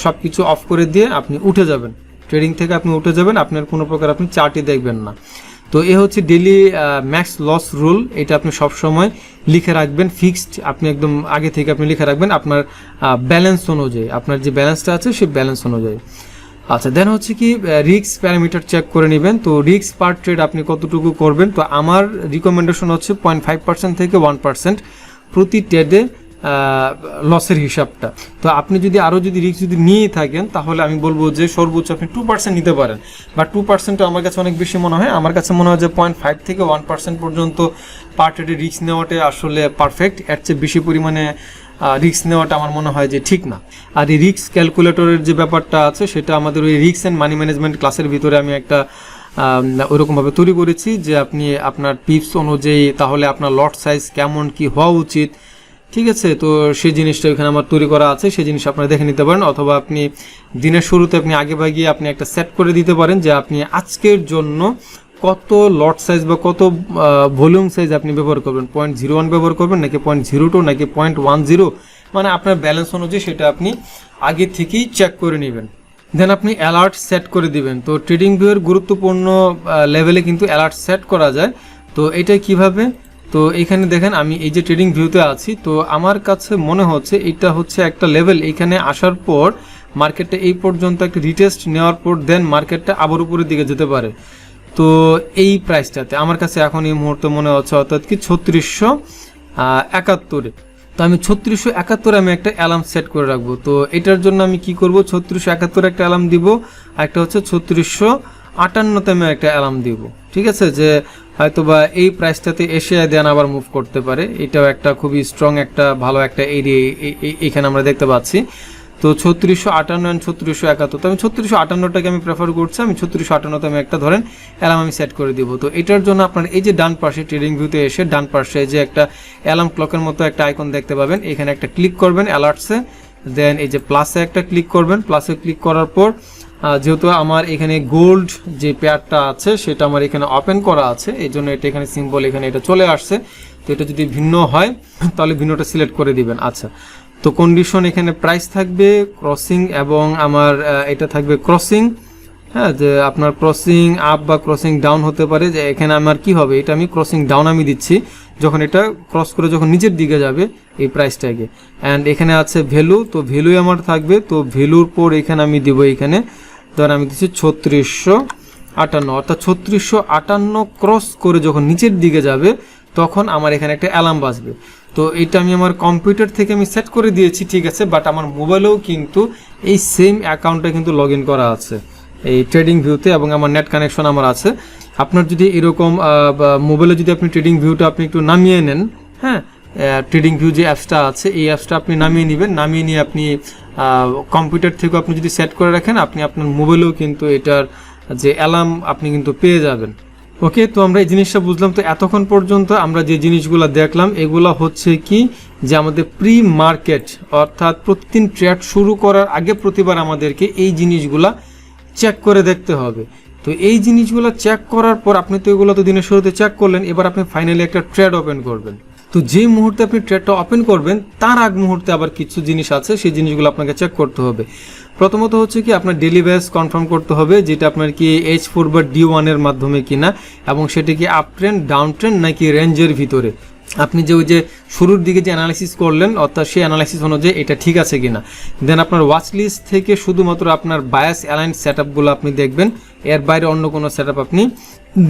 সব কিছু অফ করে দিয়ে আপনি উঠে যাবেন, ট্রেডিং থেকে আপনি উঠে যাবেন, আপনার কোনো প্রকার আপনি চার্টই দেখবেন না। তো এ হচ্ছে ডেইলি ম্যাক্স লস রুল, এটা আপনি সব সময় লিখে রাখবেন, ফিক্সড, আপনি একদম আগে থেকে আপনি লিখে রাখবেন আপনার ব্যালেন্স অনুযায়ী, আপনার যে ব্যালেন্সটা আছে সেই ব্যালেন্স অনুযায়ী। আচ্ছা, দেন হচ্ছে কি রিস্ক প্যারামিটার চেক করে নেবেন। তো রিস্ক পার ট্রেড আপনি কতটুকু করবেন, তো আমার রিকমেন্ডেশন হচ্ছে 0.5% থেকে 1% প্রতি ট্রেডে লসের হিসাবটা। তো আপনি যদি আরও যদি রিস্ক যদি নিয়ে থাকেন তাহলে আমি বলবো যে সর্বোচ্চ আপনি 2% নিতে পারেন, বা 2% আমার কাছে অনেক বেশি মনে হয়। আমার কাছে মনে হয় যে 0.5 থেকে 1% পর্যন্ত পার ট্রেডে রিস্ক নেওয়াটাই আসলে পারফেক্ট। এর চেয়ে বেশি পরিমাণে রিস্ক নেওয়াটা আমার মনে হয় যে ঠিক না। আর এই রিস্ক ক্যালকুলেটরের যে ব্যাপারটা আছে সেটা আমাদের ওই রিস্ক অ্যান্ড মানি ম্যানেজমেন্ট ক্লাসের ভিতরে আমি একটা ওইরকমভাবে তৈরি করেছি যে আপনি আপনার টিপস অনুযায়ী তাহলে আপনার লট সাইজ কেমন কি হওয়া উচিত, ঠিক আছে। তো সেই জিনিসটা এখানে আমার তৈরি করা আছে, সেই জিনিস আপনারা দেখে নিতে পারেন, অথবা আপনি দিনের শুরুতে আপনি আগে ভাগিয়ে আপনি একটা সেট করে দিতে পারেন যে আপনি আজকের জন্য কত লট সাইজ বা কত ভলিউম সাইজ আপনি ব্যবহার করবেন, 0.01 ব্যবহার করবেন নাকি 0.02 নাকি 0.10, মানে আপনার ব্যালেন্স অনুযায়ী সেটা আপনি আগে থেকেই চেক করে নেবেন। দেন আপনি অ্যালার্ট সেট করে দিবেন। তো ট্রেডিং ভিউয়ের গুরুত্বপূর্ণ লেভেলে কিন্তু অ্যালার্ট সেট করা যায়। তো এটা কিভাবে, তো এখানে দেখেন আমি এই যে ট্রেডিং ভিউতে আছি, তো আমার কাছে মনে হচ্ছে এটা হচ্ছে একটা লেভেল, এখানে আসার পর মার্কেটটা এই পর্যন্ত একটা রিটেস্ট নেওয়ার পর দেন মার্কেটটা আবার উপরের দিকে যেতে পারে। তো এই প্রাইসটাতে আমার কাছে এখন এই মুহূর্তে মনে হচ্ছে অর্থাৎ কি 3671। তো আমি 3671 আমি একটা অ্যালার্ম সেট করে রাখবো। তো এটার জন্য আমি কি করব, 3671 একটা অ্যালার্ম দিব, একটা হচ্ছে 3658 আমি একটা অ্যালার্ম দিব। ঠিক আছে, যে হয়তোবা এই প্রাইসটাতে এসে দেন আবার মুভ করতে পারে, এটাও একটা খুবই স্ট্রং একটা ভালো একটা এরিয়া এখানে আমরা দেখতে পাচ্ছি। তো 3658 and 3671, তো আমি 3658টাকে আমি প্রেফার করছি, আমি 3658তে আমি একটা ধরেন অ্যালার্ম আমি সেট করে দিব। তো এটার জন্য আপনার এই যে ডান পাশে ট্রেডিং ভিউতে এসে ডান পাশে যে একটা অ্যালার্ম ক্লকের মতো একটা আইকন দেখতে পাবেন, এখানে একটা ক্লিক করবেন অ্যালার্টসে, দেন এই যে প্লাসে একটা ক্লিক করবেন, প্লাসে ক্লিক করার পর যেহেতু আমার এখানে গোল্ড যে পেয়ারটা আছে সেটা আমার এখানে ওপেন করা আছে, এই জন্য এটা এখানে সিম্বল এখানে এটা চলে আসছে। তো এটা যদি ভিন্ন হয় তাহলে ভিন্নটা সিলেক্ট করে দিবেন। আচ্ছা, তো কন্ডিশন এখানে প্রাইস থাকবে ক্রসিং এবং আমার এটা থাকবে ক্রসিং, হ্যাঁ, যে আপনার ক্রসিং আপ বা ক্রসিং ডাউন হতে পারে। যে এখানে আমার কি হবে, এটা আমি ক্রসিং ডাউন আমি দিচ্ছি যখন এটা ক্রস করে যখন নিচের দিকে যাবে এই প্রাইসটাকে। অ্যান্ড এখানে আছে ভ্যালু, তো ভ্যালুই আমার থাকবে, তো ভ্যালুর পর এখানে আমি দিব, এখানে ধর আমি দিচ্ছি 3658, অর্থাৎ 3658 ক্রস করে যখন নিচের দিকে যাবে তখন আমার এখানে একটা অ্যালার্ম বাজবে। তো এটা আমি আমার কম্পিউটার থেকে আমি সেট করে দিয়েছি, ঠিক আছে, বাট আমার মোবাইলেও কিন্তু এই সেম অ্যাকাউন্টটা কিন্তু লগ ইন করা আছে এই ট্রেডিং ভিউতে এবং আমার নেট কানেকশন আমার আছে। আপনার যদি এরকম মোবাইলে যদি আপনি ট্রেডিং ভিউটা আপনি একটু নামিয়ে নেন, হ্যাঁ, ট্রেডিং ভিউ যে অ্যাপসটা আছে এই অ্যাপসটা আপনি নামিয়ে নেবেন, নামিয়ে নিয়ে আপনি কম্পিউটার থেকেও আপনি যদি সেট করে রাখেন, আপনি আপনার মোবাইলেও কিন্তু এটার যে অ্যালার্ম আপনি কিন্তু পেয়ে যাবেন। ওকে, তো আমরা এই জিনিসটা বুঝলাম। তো এতক্ষণ পর্যন্ত আমরা যে জিনিসগুলো দেখলাম এগুলো হচ্ছে কি যে আমাদের প্রি মার্কেট, অর্থাৎ প্রতিদিন ট্রেড শুরু করার আগে প্রতিবার আমাদেরকে এই জিনিসগুলা চেক করে দেখতে হবে। তো এই জিনিসগুলো চেক করার পর আপনি তো এগুলো তো দিনের শুরুতে চেক করলেন, এবার আপনি ফাইনালি একটা ট্রেড ওপেন করবেন। তো যে মুহূর্তে আপনি ট্রেডটা ওপেন করবেন তার আগ মুহূর্তে আবার কিছু জিনিস আছে, সেই জিনিসগুলো আপনাকে চেক করতে হবে। প্রথমত হচ্ছে কি আপনার ডেলি বেস কনফার্ম করতে হবে, যেটা আপনার কি H4 বা D1 এর মাধ্যমে কিনা, এবং সেটা কি আপ ট্রেন্ড, ডাউন ট্রেন্ড নাকি রেঞ্জের ভিতরে। আপনি যে ওই যে শুরুর দিকে যে অ্যানালাইসিস করলেন, অর্থাৎ সেই অ্যানালাইসিস অনুযায়ী এটা ঠিক আছে কিনা। দেন আপনার ওয়াচ লিস্ট থেকে শুধুমাত্র আপনার বায়াস অ্যালাইন সেট আপগুলো আপনি দেখবেন, এর বাইরে অন্য কোনো সেট আপ আপনি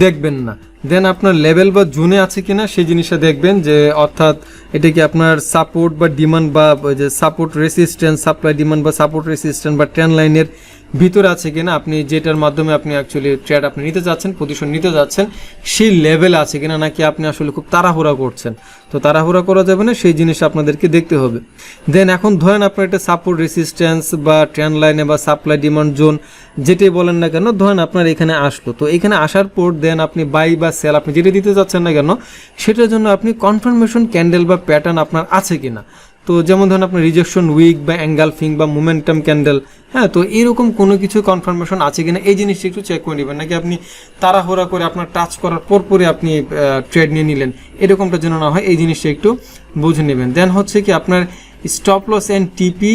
দেখবেন না। দেন আপনার লেভেল বা জোনে আছে কিনা সেই জিনিসটা দেখবেন, যে অর্থাৎ এটা কি আপনার সাপোর্ট বা ডিমান্ড বা যে সাপোর্ট রেসিস্ট্যান্স, সাপ্লাই ডিমান্ড বা সাপোর্ট রেসিস্ট্যান্স বা ট্রেন্ড লাইনের ভিতরে আছে কিনা, আপনি যেটার মাধ্যমে আপনি অ্যাকচুয়ালি ট্রেড আপনি নিতে যাচ্ছেন, পজিশন নিতে যাচ্ছেন, সেই লেভেল আছে কিনা, নাকি আপনি আসলে খুব তাড়াহুড়া করছেন। তো তাড়াহুড়া করা যাবে না, সেই জিনিস আপনাদেরকে দেখতে হবে। দেন এখন ধরেন আপনার একটা সাপোর্ট রেসিস্ট্যান্স বা ট্রেন্ড লাইনে বা সাপ্লাই ডিমান্ড জোন যেটাই বলেন না কেন, ধরেন আপনার এখানে আসলো। তো এখানে আসার পর দেন আপনি বাই বা সেল আপনি যেটা দিতে যাচ্ছেন না কেন, সেটার জন্য আপনি কনফার্মেশন ক্যান্ডেল বা প্যাটার্ন আপনার আছে কিনা। তো যেমন ধরুন আপনার রিজেকশন উইক বা অ্যাঙ্গালফিং বা মোমেন্টাম ক্যান্ডেল, হ্যাঁ, তো এরকম কোনো কিছু কনফার্মেশন আছে কিনা এই জিনিসটা একটু চেক করে নেবেন, নাকি আপনি তাড়াহুড়া করে আপনার টাচ করার পরে আপনি ট্রেড নিয়ে নিলেন, এরকমটা যেন না হয়, এই জিনিসটা একটু বুঝে নেবেন। দেন হচ্ছে কি আপনার স্টপ লস অ্যান্ড টিপি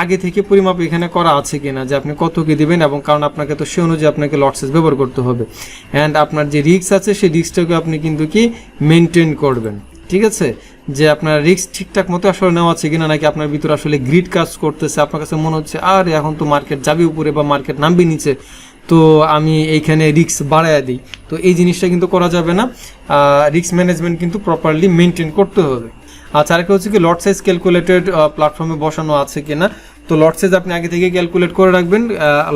আগে থেকে পরিমাপ এখানে করা আছে কিনা, যে আপনি কত কি দেবেন, এবং কারণ আপনাকে তো সে অনুযায়ী আপনাকে লটসেস ব্যবহার করতে হবে। অ্যান্ড আপনার যে রিস্ক আছে সেই রিস্কটাকে আপনি কিন্তু কি মেনটেন করবেন, ঠিক আছে, যে আপনার রিস্ক ঠিকঠাক মতো আসলে নেওয়া আছে কিনা, নাকি আপনার ভিতরে আসলে গ্রিড কাজ করতেছে, আপনার কাছে মনে হচ্ছে আর এখন তো মার্কেট যাবে উপরে বা মার্কেট নামবে নিচে, তো আমি এইখানে রিস্ক বাড়ায় দিই। তো এই জিনিসটা কিন্তু করা যাবে না, রিস্ক ম্যানেজমেন্ট কিন্তু প্রপারলি মেনটেন করতে হবে। আচ্ছা, আরেকটা হচ্ছে কি লট সাইজ ক্যালকুলেটেড প্ল্যাটফর্মে বসানো আছে কিনা। তো লট সাইজ আপনি আগে থেকে ক্যালকুলেট করে রাখবেন,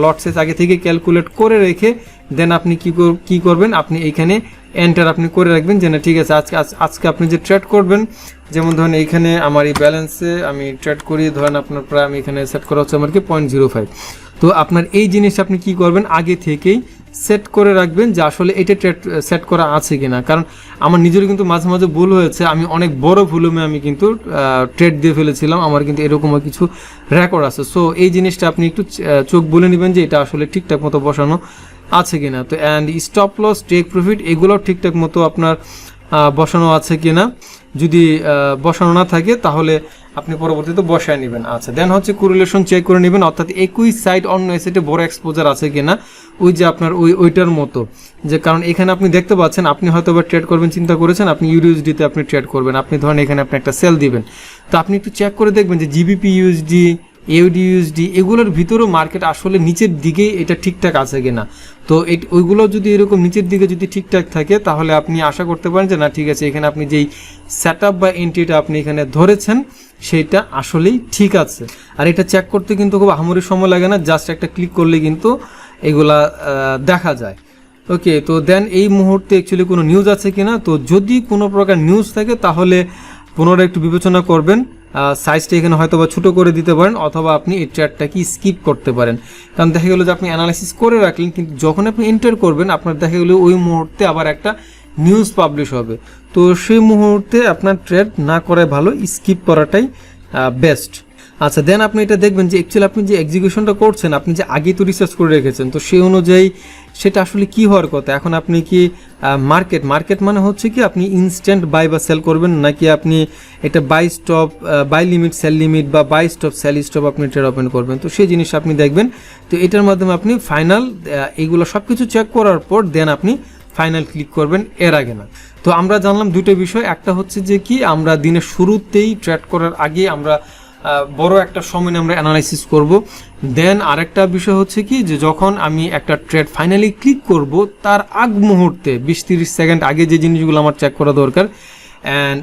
লট সাইজ আগে থেকে ক্যালকুলেট করে রেখে দেন আপনি কি করবেন, আপনি এইখানে এন্টার আপনি করে রাখবেন, যে না ঠিক আছে আজকে আপনি যে ট্রেড করবেন, যেমন ধরেন এইখানে আমার এই ব্যালেন্সে আমি ট্রেড করি, ধরেন আপনার প্রায় আমি এখানে সেট করা হচ্ছে আমার কি 0.05। তো আপনার এই জিনিস আপনি কি করবেন, আগে থেকেই সেট করে রাখবেন যে আসলে এটা ট্রেড সেট করা আছে কিনা। কারণ আমার নিজেরও কিন্তু মাঝে মাঝে ভুল হয়েছে, আমি অনেক বড় ভুলুমে আমি কিন্তু ট্রেড দিয়ে ফেলেছিলাম, আমার কিন্তু এরকমও কিছু রেকর্ড আছে। সো এই জিনিসটা আপনি একটু চোখ বলে নেবেন যে এটা আসলে ঠিকঠাক মতো বসানো আছে কিনা। তো and stop loss, take profit এগুলোও ঠিকঠাক মতো আপনার বসানো আছে কিনা। যদি বসানো না থাকে তাহলে আপনি পরবর্তীতে বসায় নেবেন। আচ্ছা, দেন হচ্ছে কোরিলেশন চেক করে নেবেন, অর্থাৎ একই সাইড অন্য সাইডে বড় এক্সপোজার আছে কিনা, ওই যে আপনার ওইটার মতো। যে কারণ এখানে আপনি দেখতে পাচ্ছেন, আপনি হয়তো বা ট্রেড করবেন চিন্তা করেছেন, আপনি ইউএসডিতে আপনি ট্রেড করবেন, আপনি ধরেন এখানে আপনি একটা সেল দিবেন, তো আপনি একটু চেক করে দেখবেন যে জিবিপি ইউএসডি, এউডি ইউএসডি এগুলোর ভিতরেও মার্কেট আসলে নিচের দিকেই এটা ঠিকঠাক আছে কিনা। তো ওইগুলো যদি এরকম নিচের দিকে যদি ঠিকঠাক থাকে তাহলে আপনি আশা করতে পারেন যে না ঠিক আছে, এখানে আপনি যেই সেট আপ বা এন্ট্রিটা আপনি এখানে ধরেছেন সেইটা আসলেই ঠিক আছে। আর এটা চেক করতে কিন্তু খুব আহামরি সময় লাগে না, জাস্ট একটা ক্লিক করলে কিন্তু এগুলা দেখা যায়। ওকে, তো দেন এই মুহূর্তে অ্যাকচুয়ালি কোনো নিউজ আছে কিনা। তো যদি কোনো প্রকার নিউজ থাকে তাহলে পুনরায় একটু বিবেচনা করবেন, সাইজটা এখানে হয়তো বা ছোটো করে দিতে পারেন, অথবা আপনি এই ট্রেডটাকে স্কিপ করতে পারেন। কারণ দেখা গেলো যে আপনি অ্যানালাইসিস করে রাখলেন, কিন্তু যখন আপনি এন্টার করবেন আপনার দেখা গেলো ওই মুহূর্তে আবার একটা নিউজ পাবলিশ হবে, তো সেই মুহূর্তে আপনার ট্রেড না করাই ভালো, স্কিপ করাটাই বেস্ট। আচ্ছা, দেন আপনি এটা দেখবেন যে অ্যাকচুয়ালি আপনি যে এক্সিকিউশনটা করছেন, আপনি যে আগেই তো রিসার্চ করে রেখেছেন, তো সেই অনুযায়ী সেটা আসলে কি হওয়ার কথা। এখন আপনি কি মার্কেট মানে হচ্ছে কি আপনি ইনস্ট্যান্ট বাই বা সেল করবেন, নাকি আপনি এটা buy stop, buy limit sell limit বা বাই স্টপ সেল স্টপ আপনি ট্রেড ওপেন করবেন। তো সেই জিনিস আপনি দেখবেন, তো এটার মাধ্যমে আপনি ফাইনাল এইগুলো সব কিছু চেক করার পর দেন আপনি ফাইনাল ক্লিক করবেন, এর আগে না। তো আমরা জানলাম দুটো বিষয়, একটা হচ্ছে যে কি আমরা দিনের শুরুতেই ট্রেড করার আগে আমরা বড় একটা সময় আমরা অ্যানালাইসিস করব। দেন আরেকটা বিষয় হচ্ছে কি যে যখন আমি একটা ট্রেড ফাইনালি ক্লিক করব তার আগ মুহূর্তে 20-30 সেকেন্ড আগে যে জিনিসগুলো আমার চেক করা দরকার। অ্যান্ড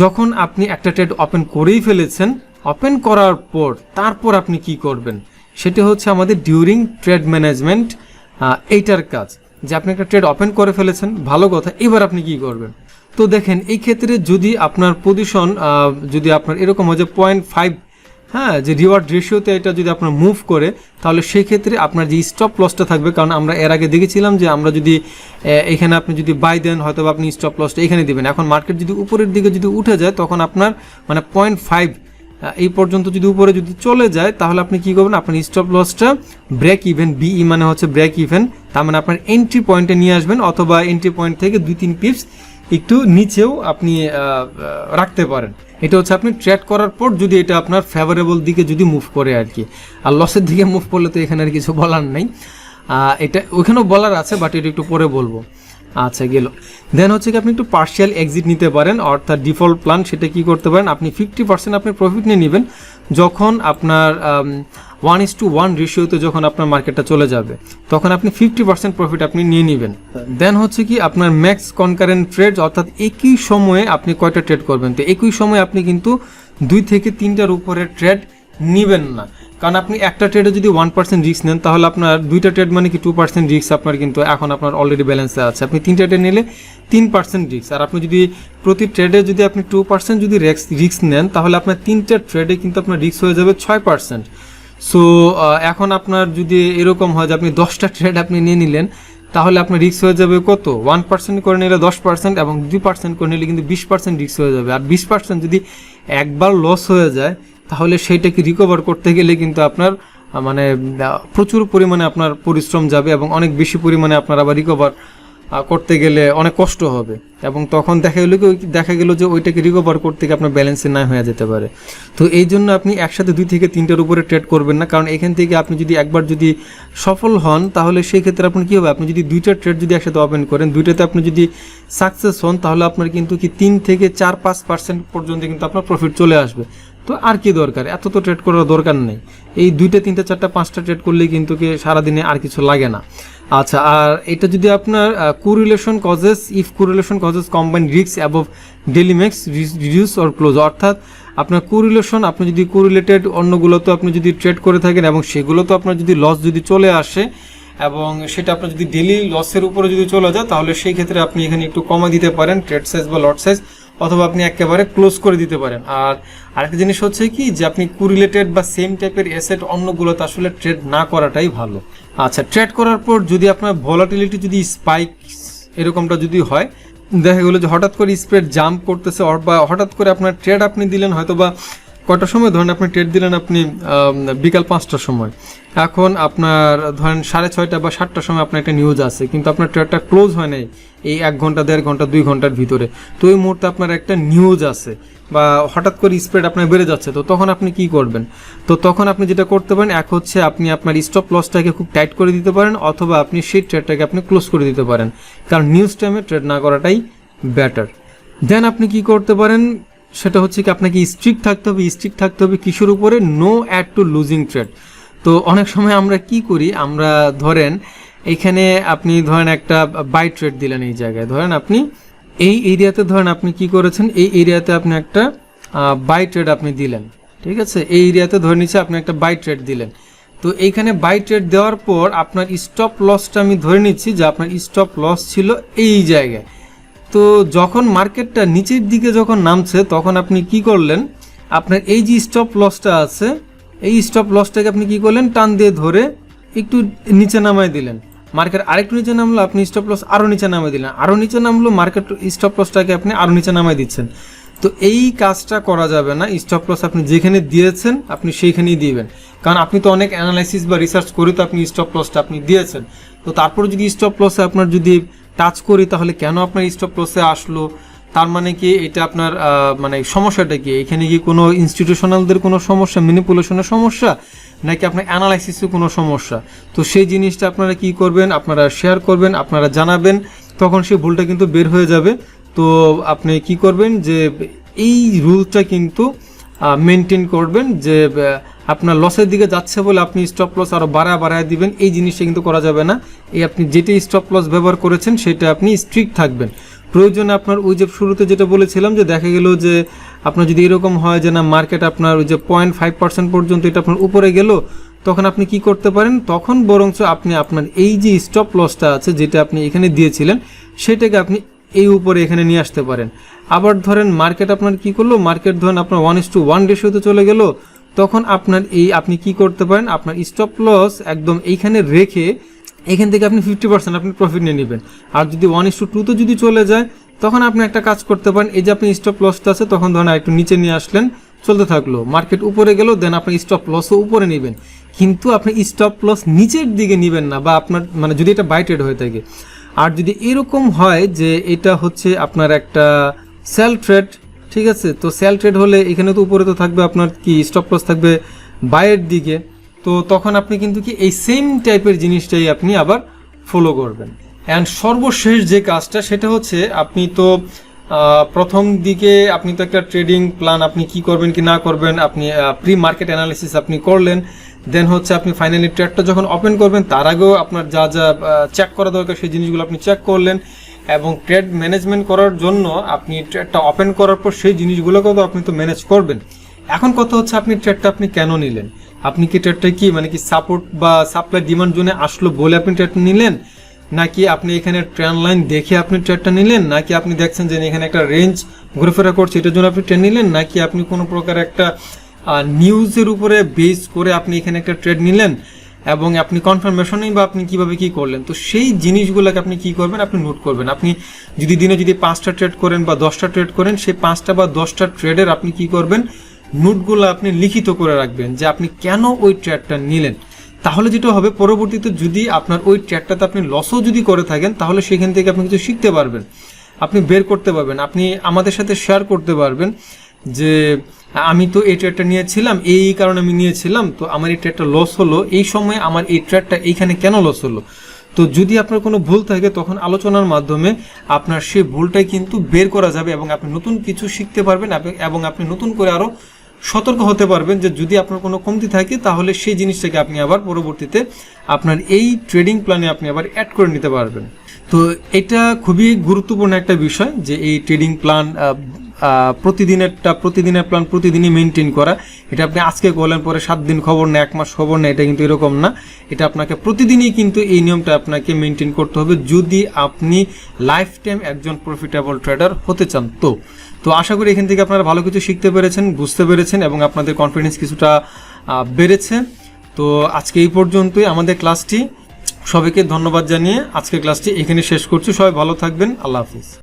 যখন আপনি একটা ট্রেড ওপেন করেই ফেলেছেন, ওপেন করার পর তারপর আপনি কি করবেন সেটা হচ্ছে আমাদের ডিউরিং ট্রেড ম্যানেজমেন্ট এইটার কাজ। যে আপনি একটা ট্রেড ওপেন করে ফেলেছেন, ভালো কথা, এবার আপনি কি করবেন? তো দেখেন এই ক্ষেত্রে যদি আপনার পজিশন যদি আপনার এরকম হয় যে 0.5, হ্যাঁ, যে রিওয়ার্ড রেশিওতে এটা যদি আপনার মুভ করে, তাহলে সেই ক্ষেত্রে আপনার যে স্টপ লসটা থাকবে, কারণ আমরা এর আগে দেখেছিলাম যে আমরা যদি এখানে আপনি যদি বাই দেন হয়তো আপনি স্টপ লসটা এখানে দিবেন। এখন মার্কেট যদি উপরের দিকে যদি উঠে যায় তখন আপনার মানে 0.5 এই পর্যন্ত যদি উপরে যদি চলে যায়, তাহলে আপনি কি করবেন, আপনার স্টপ লসটা ব্রেক ইভেন, বিই মানে হচ্ছে ব্রেক ইভেন, তার মানে আপনার এন্ট্রি পয়েন্টে নিয়ে আসবেন, অথবা এন্ট্রি পয়েন্ট থেকে 2-3 পিপস একটু নিচেও আপনি রাখতে পারেন। এটা হচ্ছে আপনি ট্রেড করার পর যদি এটা আপনার ফেভারেবল দিকে যদি মুভ করে আর কি। আর লসের দিকে মুভ করলে তো এখানে আর কিছু বলার নেই, এটা ওইখানেও বলার আছে, বাট এটা একটু পরে বলবো। আচ্ছা, গেল। দেন হচ্ছে কি আপনি একটু পার্শিয়াল এক্সিট নিতে পারেন, অর্থাৎ ডিফল্ট প্ল্যান, সেটা কি করতে পারেন, আপনি 50% আপনি প্রফিট নিয়ে নেবেন যখন আপনার 1:1 রেশিওতে যখন আপনার মার্কেটটা চলে যাবে, তখন আপনি 50% প্রফিট আপনি নিয়ে নেবেন। দেন হচ্ছে কি আপনার ম্যাক্স কনকারেন্ট ট্রেড, অর্থাৎ একই সময়ে আপনি কয়টা ট্রেড করবেন। তো একই সময়ে আপনি কিন্তু 2 থেকে 3টার উপরে ট্রেড নেবেন না, কারণ আপনি একটা ট্রেডে যদি 1% রিস্ক নেন, তাহলে আপনার 2টা ট্রেড মানে কি 2% রিস্ক আপনার কিন্তু এখন আপনার অলরেডি ব্যালেন্সে আছে। আপনি 3টা ট্রেড নিলে 3% রিস্ক, আর আপনি যদি প্রতি ট্রেডে যদি আপনি 2% যদি রিস্ক নেন, তাহলে আপনার 3টা ট্রেডে কিন্তু আপনার রিস্ক হয়ে যাবে 6%। সো এখন আপনার যদি এরকম হয় যে আপনি 10টা ট্রেড আপনি নিয়ে নিলেন, তাহলে আপনার রিস্ক হয়ে যাবে কত, 1% করে নিলে 10%, এবং 2% করে নিলে কিন্তু 20% রিস্ক হয়ে যাবে। আর 20% যদি একবার লস হয়ে যায়, তাহলে সেইটাকে রিকভার করতে গেলে কিন্তু আপনার মানে প্রচুর পরিমাণে আপনার পরিশ্রম যাবে, এবং অনেক বেশি পরিমাণে আপনার আবার রিকভার করতে গেলে অনেক কষ্ট হবে, এবং তখন দেখা গেল যে ওইটাকে রিকভার করতে গিয়ে আপনার ব্যালেন্সে না হয়ে যেতে পারে। তো এই জন্য আপনি একসাথে 2 থেকে 3টার উপরে ট্রেড করবেন না, কারণ এখান থেকে আপনি যদি একবার যদি সফল হন, তাহলে সেই ক্ষেত্রে আপনি কী হবে, আপনি যদি 2টা ট্রেড যদি একসাথে ওপেন করেন, 2টাতে আপনি যদি সাকসেস হন, তাহলে আপনার কিন্তু কি 3 থেকে 4-5% পর্যন্ত কিন্তু আপনার প্রফিট চলে আসবে। তো আর কি দরকার, এত তো ট্রেড করার দরকার নেই, এই 2টা 3টা 4টা 5টা ট্রেড করলেই কিন্তু কি সারাদিনে আর কিছু লাগে না। আচ্ছা, আর এটা যদি আপনার correlation causes, if correlation causes combine risk above daily max reduce or close, অর্থাৎ আপনার কোরিলেশন, আপনি যদি কোরিলেটেড অন্যগুলো তো আপনি যদি ট্রেড করে থাকেন এবং সেগুলো তো আপনার যদি লস যদি চলে আসে এবং সেটা আপনার যদি ডেইলি লসের উপরে যদি চলে যায়, তাহলে সেই ক্ষেত্রে আপনি এখানে একটু কমে দিতে পারেন ট্রেড সাইজ বা লট সাইজ, অথবা আপনি একেবারে ক্লোজ করে দিতে পারেন। আর আরেকটা জিনিস হচ্ছে কি, যে আপনি কোরিলেটেড বা সেম টাইপের অ্যাসেট অন্যগুলোতে আসলে ট্রেড না করাটাই ভালো। আচ্ছা, ট্রেড করার পর যদি আপনার ভলাটিলিটি যদি স্পাইক এরকমটা যদি হয়, দেখা গেলো যে হঠাৎ করে স্প্রেড জাম্প করতেছে, বা হঠাৎ করে আপনার ট্রেড আপনি দিলেন হয়তো বা কটার সময়, ধরেন আপনি ট্রেড দিলেন আপনি বিকাল 5টার সময়, এখন আপনার ধরেন 6:30 বা 7টার সময় আপনার একটা নিউজ আছে, কিন্তু আপনার ট্রেডটা ক্লোজ হয় নাই এই 1 ঘন্টা 1.5 ঘন্টা 2 ঘন্টার ভিতরে, তো এই মুহূর্তে আপনার একটা নিউজ আছে বা হঠাৎ করে স্প্রেড আপনার বেড়ে যাচ্ছে, তো তখন আপনি কি করবেন? তো তখন আপনি যেটা করতে পারেন, এক হচ্ছে আপনি আপনার স্টপ লসটাকে খুব টাইট করে দিতে পারেন, অথবা আপনি সেই ট্রেডটাকে আপনি ক্লোজ করে দিতে পারেন, কারণ নিউজ টাইমে ট্রেড না করাটাই বেটার। দেন আপনি কি করতে পারেন, সেটা হচ্ছে কি আপনাকে স্ট্রিক্ট থাকতে হবে কিসের উপরে, no add to losing trade. তো অনেক সময় আমরা কি করি, আমরা ধরেন এখানে আপনি ধরেন একটা বাই ট্রেড দিলেন, এই জায়গায় ধরেন আপনি এই এরিয়াতে ধরেন আপনি কি করেছেন, এই এরিয়াতে আপনি একটা বাই ট্রেড আপনি দিলেন, ঠিক আছে, এই এরিয়াতে ধরে নিচ্ছে আপনি একটা বাই ট্রেড দিলেন। তো এইখানে বাই ট্রেড দেওয়ার পর আপনার স্টপ লসটা আমি ধরে নিচ্ছি যে আপনার স্টপ লস ছিল এই জায়গায়। তো যখন মার্কেটটা নিচের দিকে যখন নামছে, তখন আপনি কি করলেন, আপনার এই যে স্টপ লসটা আছে, এই স্টপ লসটাকে আপনি কি করলেন, টান দিয়ে ধরে একটু নিচে নামাই দিলেন। মার্কেট আরেকটু নিচে নামলো, আপনি স্টপ লস আরও নিচে নামাই দিলেন, আরও নিচে নামলো, মার্কেট স্টপ লসটাকে আপনি আরও নিচে নামাই দিচ্ছেন। তো এই কাজটা করা যাবে না, স্টপ লস আপনি যেখানে দিয়েছেন আপনি সেইখানেই দিবেন, কারণ আপনি তো অনেক অ্যানালাইসিস বা রিসার্চ করে তো আপনি স্টপ লসটা আপনি দিয়েছেন। তো তারপরে যদি স্টপ লসে আপনার যদি টাচ করি, তাহলে কেন আপনার স্টপ লসে আসলো, তার মানে কি এটা আপনার মানে সমস্যাটা কি, এখানে কি কোনো ইনস্টিটিউশনালদের কোনো সমস্যা, ম্যানিপুলেশনের সমস্যা, নাকি আপনার অ্যানালাইসিসে কোনো সমস্যা? তো সেই জিনিসটা আপনারা কি করবেন, আপনারা শেয়ার করবেন, আপনারা জানাবেন, তখন সেই ভুলটা কিন্তু বের হয়ে যাবে। তো আপনি কি করবেন, যে এই রুলটা কিন্তু মেনটেন করবেন, যে আপনার লসের দিকে যাচ্ছে বলে আপনি স্টপ লস আরও বাড়ায় দিবেন, এই জিনিসটা কিন্তু করা যাবে না। এই আপনি যেটা স্টপ লস ব্যবহার করেছেন সেটা আপনি স্ট্রিক্ট থাকবেন। প্রয়োজনে আপনার ওই যে শুরুতে যেটা বলেছিলাম, যে দেখা গেল যে আপনার যদি এরকম হয় যে না মার্কেট আপনার ওই যে 0.5% পর্যন্ত এটা আপনার উপরে গেল, তখন আপনি কি করতে পারেন, তখন বরঞ্চ আপনি আপনার এই যে স্টপ লসটা আছে যেটা আপনি এখানে দিয়েছিলেন সেটাকে আপনি এই উপরে এখানে নিয়ে আসতে পারেন। আবার ধরেন মার্কেট আপনার কি করলো, মার্কেট ধরেন আপনার 1:1 রেশিওতে চলে গেল, তখন আপনার আপনি কি করতে পারেন, আপনার স্টপ লস একদম এইখানে রেখে এখান থেকে আপনি 50% আপনি প্রফিট নিয়ে নেবেন। আর যদি 1:2 তে যদি চলে যায় তখন আপনি একটা কাজ করতে পারেন, এই যে আপনি স্টপ লসটা আছে তখন ধরেন একটু নিচে নিয়ে আসলেন, চলতে থাকলো, মার্কেট উপরে গেল, দেন আপনি স্টপ লসও উপরে নেবেন, কিন্তু আপনি স্টপ লস নিচের দিকে নেবেন না, বা আপনার মানে যদি এটা বাই ট্রেড হয়ে থাকে। আর যদি এরকম হয় যে এটা হচ্ছে আপনার একটা সেল ট্রেড, ঠিক আছে, তো সেল ট্রেড হলে এখানে তো উপরে তো থাকবে আপনার কি স্টপ লস থাকবে বাইয়ের দিকে, তো তখন আপনি কিন্তু কি এই সেম টাইপের জিনিসটাই আপনি আবার ফলো করবেন। অ্যান্ড সর্বশেষ যে কাজটা সেটা হচ্ছে আপনি তো প্রথম দিকে আপনি তো একটা ট্রেডিং প্ল্যান আপনি কি করবেন কি না করবেন আপনি প্রি মার্কেট অ্যানালিসিস আপনি করলেন, দেন হচ্ছে আপনি ফাইনালি ট্রেডটা যখন ওপেন করবেন তার আগেও আপনার যা যা চেক করা দরকার সেই জিনিসগুলো আপনি চেক করলেন, এবং ট্রেড ম্যানেজমেন্ট করার জন্য আপনি ট্রেডটা ওপেন করার পর সেই জিনিসগুলোকেও তো আপনি তো ম্যানেজ করবেন। এখন কথা হচ্ছে আপনি ট্রেডটা আপনি কেন নিলেন, আপনি কি ট্রেডটা কি মানে কি সাপোর্ট বা সাপ্লাই ডিমান্ড জোনে আসলো বলে আপনি ট্রেডটা নিলেন, নাকি আপনি এখানে ট্রেন্ড লাইন দেখে আপনি ট্রেডটা নিলেন, নাকি আপনি দেখছেন যে এখানে একটা রেঞ্জ ঘুরেফেরা করছে এটার জন্য আপনি ট্রেড নিলেন, নাকি আপনি কোনো প্রকার একটা নিউজের উপরে বেস করে আপনি এখানে একটা ট্রেড নিলেন এবং আপনি কনফার্মেশনেই বা আপনি কিভাবে কি করলেন। তো সেই জিনিসগুলোকে আপনি কি করবেন, আপনি নোট করবেন। আপনি যদি দিনে যদি 5টা ট্রেড করেন বা 10টা ট্রেড করেন, সেই 5টা বা 10টা ট্রেডের আপনি কি করবেন, নোটগুলো আপনি লিখিত করে রাখবেন যে আপনি কেন ওই ট্রেডটা নিলেন। তাহলে যেটা হবে পরবর্তীতে যদি আপনার ওই ট্রেডটাতে আপনি লসও যদি করে থাকেন তাহলে সেখান থেকে আপনি কিছু শিখতে পারবেন, আপনি বের করতে পারবেন, আপনি আমাদের সাথে শেয়ার করতে পারবেন যে আমি তো এই ট্রেডটা নিয়েছিলাম এই কারণে আমি নিয়েছিলাম, তো আমার এই ট্রেডটা লস হলো, এই সময় আমার এই ট্রেডটা এইখানে কেন লস হলো। তো যদি আপনার কোনো ভুল থাকে তখন আলোচনার মাধ্যমে আপনার সেই ভুলটাই কিন্তু বের করা যাবে এবং আপনি নতুন কিছু শিখতে পারবেন এবং আপনি নতুন করে আরও সতর্ক হতে পারবেন যে যদি আপনার কোনো কমতি থাকে তাহলে সেই জিনিসটাকে আপনি আবার পরবর্তীতে আপনার এই ট্রেডিং প্ল্যানে আপনি আবার অ্যাড করে নিতে পারবেন। তো এটা খুবই গুরুত্বপূর্ণ একটা বিষয় যে এই ট্রেডিং প্ল্যান প্রতিদিনের প্ল্যান প্রতিদিনই মেনটেন করা। এটা আপনি আজকে করলেন পরে 7 দিন খবর নেই 1 মাস খবর নেই, এটা কিন্তু এরকম না, এটা আপনাকে প্রতিদিনই কিন্তু এই নিয়মটা আপনাকে মেনটেন করতে হবে যদি আপনি লাইফ টাইম একজন প্রফিটেবল ট্রেডার হতে চান। তো আশা করি এখান থেকে আপনারা ভালো কিছু শিখতে পেরেছেন, বুঝতে পেরেছেন এবং আপনাদের কনফিডেন্স কিছুটা বেড়েছে। তো আজকে এই পর্যন্তই আমাদের ক্লাসটি, সবাইকে ধন্যবাদ জানিয়ে আজকের ক্লাসটি এখানে শেষ করছি। সবাই ভালো থাকবেন, আল্লাহ হাফিজ।